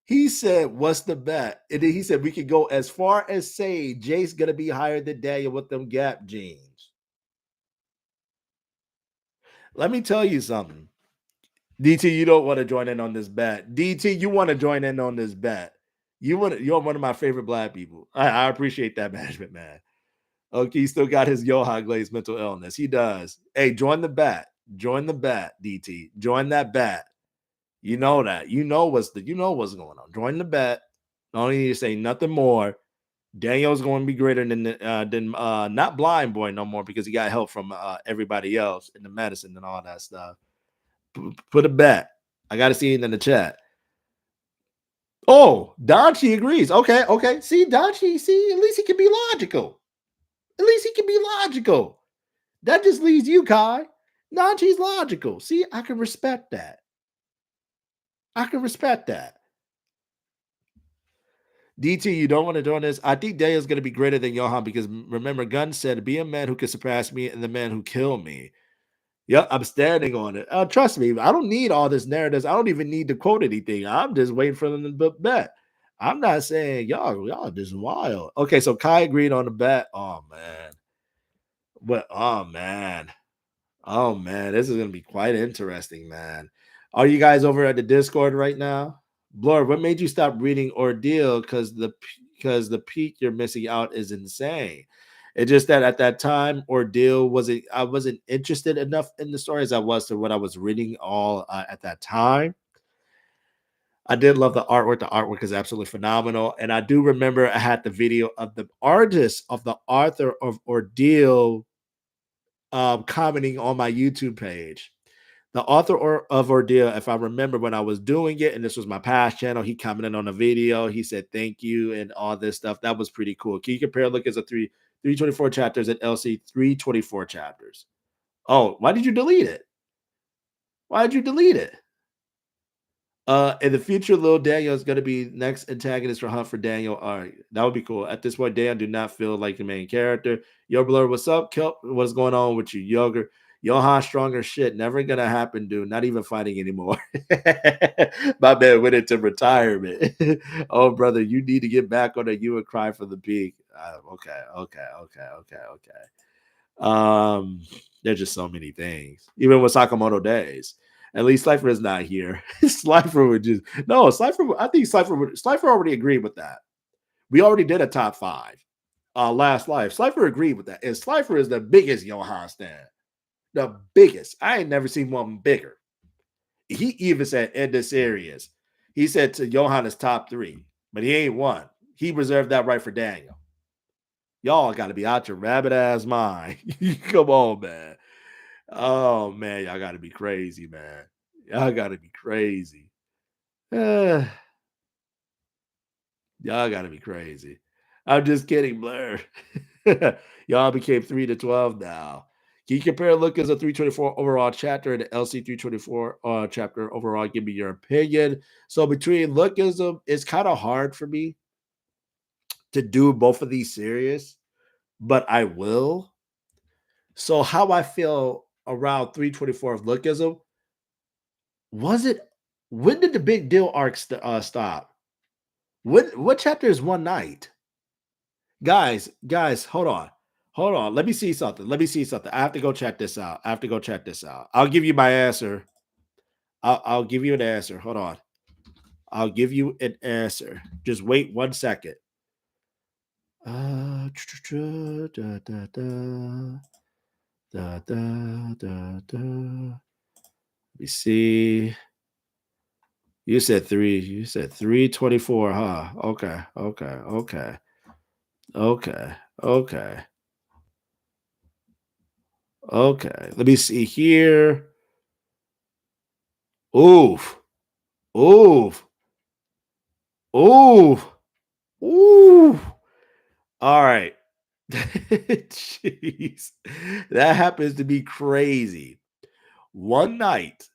He said, what's the bet? And then he said, we could go as far as say Jace going to be higher than Daniel with them gap jeans. Let me tell you something. DT, you don't want to join in on this bet. DT, you want to join in on this bet. You're one of my favorite black people. I appreciate that management, man. Okay, he still got his Johan Glaze mental illness. He does. Hey, join the bet. Join the bet, DT. Join that bet. You know that. You know what's going on. Join the bet. Don't need to say nothing more. Daniel's going to be greater than not Blind Boy no more because he got help from everybody else in the medicine and all that stuff. Put a bet. I got to see it in the chat. Oh, Donchi agrees. Okay. See, Donchi, at least he can be logical. At least he can be logical. That just leaves you, Kai. Donchi's logical. See, I can respect that. DT, you don't want to join this. I think Daniel's going to be greater than Johan because remember, Gunn said, be a man who can surpass me and the man who killed me. Yep, I'm standing on it. Trust me, I don't need all this narratives. I don't even need to quote anything. I'm just waiting for them to bet. I'm not saying y'all just wild. Okay, so Kai agreed on the bet. Oh man. Oh man, this is gonna be quite interesting, man. Are you guys over at the Discord right now? Blur, what made you stop reading Ordeal? Because the peak you're missing out is insane. It's just that at that time, Ordeal I wasn't interested enough in the story as I was to what I was reading all at that time. I did love the artwork. The artwork is absolutely phenomenal. And I do remember I had the video of the artist of the author of Ordeal commenting on my YouTube page. The author of Ordeal, if I remember when I was doing it, and this was my past channel, he commented on the video. He said, thank you, and all this stuff. That was pretty cool. Can you compare look as a 324 chapters and LC 324 chapters? Oh, why did you delete it? Why did you delete it? In the future, Lil Daniel is going to be next antagonist for Hunt for Daniel. All right, that would be cool. At this point, Daniel do not feel like the main character. Yo, Blur, what's up? Kelp, what's going on with you, Yoger? Johan stronger shit. Never gonna happen, dude. Not even fighting anymore. My man went into retirement. Oh, brother, you need to get back on it. You would cry for the peak. Okay. There's just so many things. Even with Sakamoto Days. At least Slifer is not here. Slifer would just no, Slifer. I think Slifer already agreed with that. We already did a top 5. Last life. Slifer agreed with that. And Slifer is the biggest Johan stan. The biggest. I ain't never seen one bigger. He even said end of series. He said to Johan is top 3, but he ain't one. He reserved that right for Daniel. Y'all got to be out your rabbit ass mind. Come on, man. Oh man, y'all got to be crazy, man. Y'all got to be crazy. Y'all got to be crazy. I'm just kidding, Blur. Y'all became 3 to 12 now. Can you compare look as a 324 overall chapter and the LC 324 chapter overall? Give me your opinion. So between lookism, it's kind of hard for me to do both of these series, but I will. So how I feel around 324 of lookism, was it when did the big deal arc stop? What chapter is one night? Guys, hold on. Hold on. Let me see something. Let me see something. I have to go check this out. I have to go check this out. I'll give you my answer. I'll give you an answer. Hold on. I'll give you an answer. Just wait 1 second. Da, da, da, da, da, da, da. Let me see. You said three. You said 324, huh? Okay. Okay. Okay. Okay. Okay. Okay. Let me see here. Oof. Oof. Oof. Oof. All right. Jeez. That happens to be crazy. One night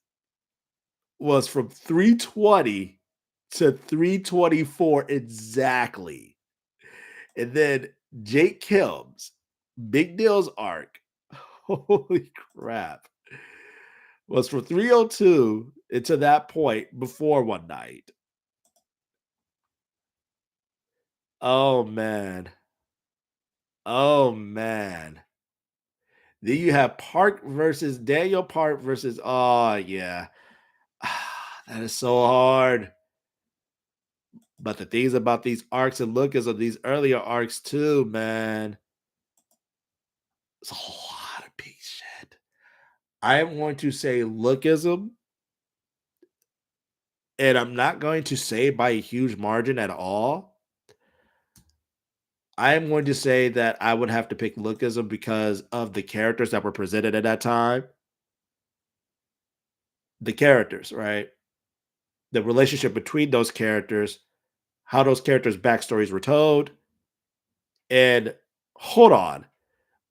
was from 320 to 324 exactly. And then Jake Kim's Big Deal's arc, holy crap, was from 302 into that point before one night. Oh man. Oh man. Then you have Park versus Daniel Park versus oh yeah. That is so hard. But the things about these arcs and lookers of these earlier arcs too, man. It's a lot of piece shit. I am going to say lookism, and I'm not going to say by a huge margin at all. I am going to say that I would have to pick lookism because of the characters that were presented at that time. The characters, right? The relationship between those characters, how those characters' backstories were told. And hold on.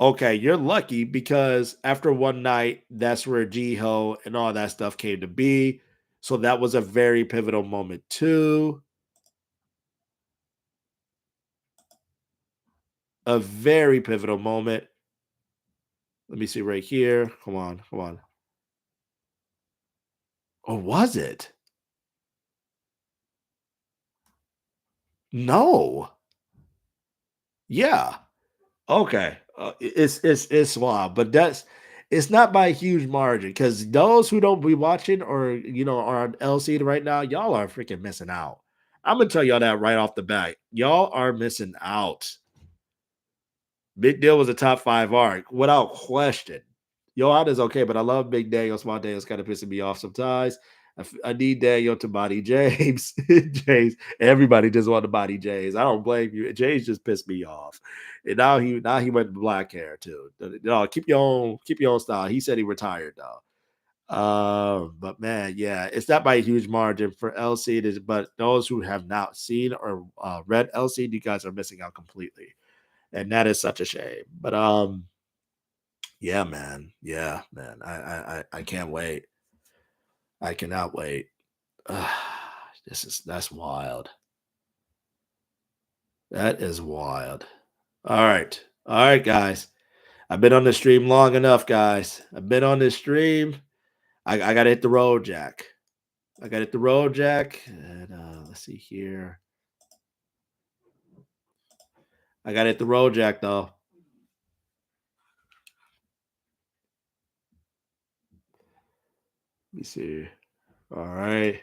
Okay, you're lucky because after one night, that's where Jiho and all that stuff came to be. So that was a very pivotal moment too. A very pivotal moment. Let me see right here. Come on, come on. Or was it? No. Yeah. Okay. It's wild, but that's it's not by a huge margin because those who don't be watching or are on LC right now, y'all are freaking missing out. I'm gonna tell y'all that right off the bat. Y'all are missing out. Big Deal was a top five arc without question. Johan is okay, but I love Big Daniel. Small Daniel's kind of pissing me off sometimes. I need Daniel to body James. James, everybody just want to body James. I don't blame you. James just pissed me off, and now he went black hair too. No, keep your own style. He said he retired though. But man, yeah, it's not by a huge margin for LC. But those who have not seen or read LC, you guys are missing out completely, and that is such a shame. But yeah, man. Yeah, man. I can't wait. I cannot wait. That's wild. That is wild. All right. All right, guys. I've been on the stream long enough, guys. I've been on this stream. I gotta hit the road, Jack. I gotta hit the road, Jack. And let's see here. I gotta hit the road, Jack, though. Let me see. All right.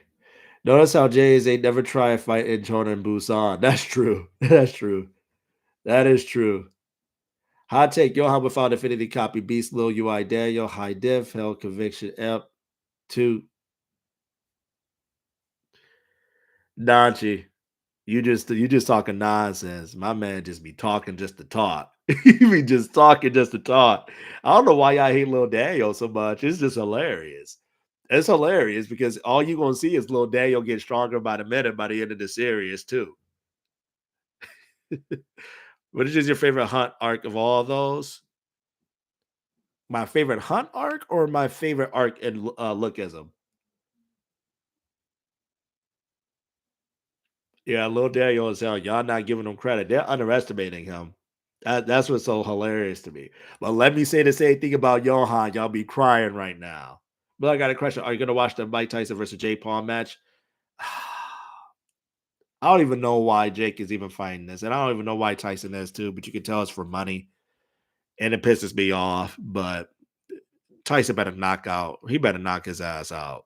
Notice how Jays ain't never try a fight in Chona and Busan. That's true. That's true. That is true. Hot take, Johan without Infinity copy Beast, Lil UI Daniel, High Diff, Hell Conviction, Ep, 2. Nanchi, you just talking nonsense. My man just be talking just to talk. He be just talking just to talk. I don't know why y'all hate Lil Daniel so much. It's just hilarious. It's hilarious because all you're gonna see is Lil Daniel get stronger by the minute by the end of the series, too. What is your favorite hunt arc of all those? My favorite Hunt arc or my favorite arc in Lookism? Yeah, Lil Daniel is hell. Y'all not giving him credit. They're underestimating him. That's what's so hilarious to me. But let me say the same thing about Johan. Y'all be crying right now. But I got a question. Are you gonna watch the Mike Tyson versus Jay Paul match? I don't even know why Jake is even fighting this, and I don't even know why Tyson is too. But you can tell it's for money, and it pisses me off. But Tyson better knock out. He better knock his ass out.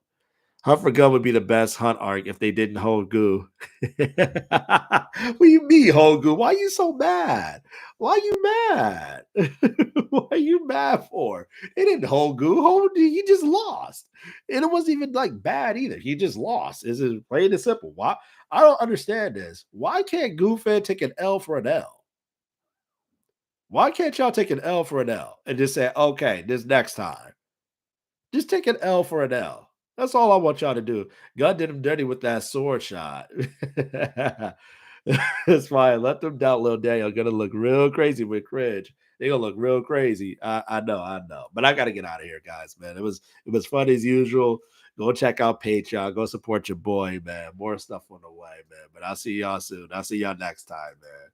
Hunt for Gun would be the best Hunt arc if they didn't hold Goo. What do you mean hold Goo? Why are you so mad? Why are you mad? What are you mad for? It didn't hold Goo. Hold he just lost. And it wasn't even like bad either. He just lost. Is it plain and simple? Why? I don't understand this. Why can't Goo fan take an L for an L? Why can't y'all take an L for an L and just say, okay, this next time? Just take an L for an L. That's all I want y'all to do. God did him dirty with that sword shot. It's fine. Let them doubt Lil Daniel. Gonna look real crazy with cringe. They gonna look real crazy. I know, I know. But I gotta get out of here, guys, man. It was fun as usual. Go check out Patreon. Go support your boy, man. More stuff on the way, man. But I'll see y'all soon. I'll see y'all next time, man.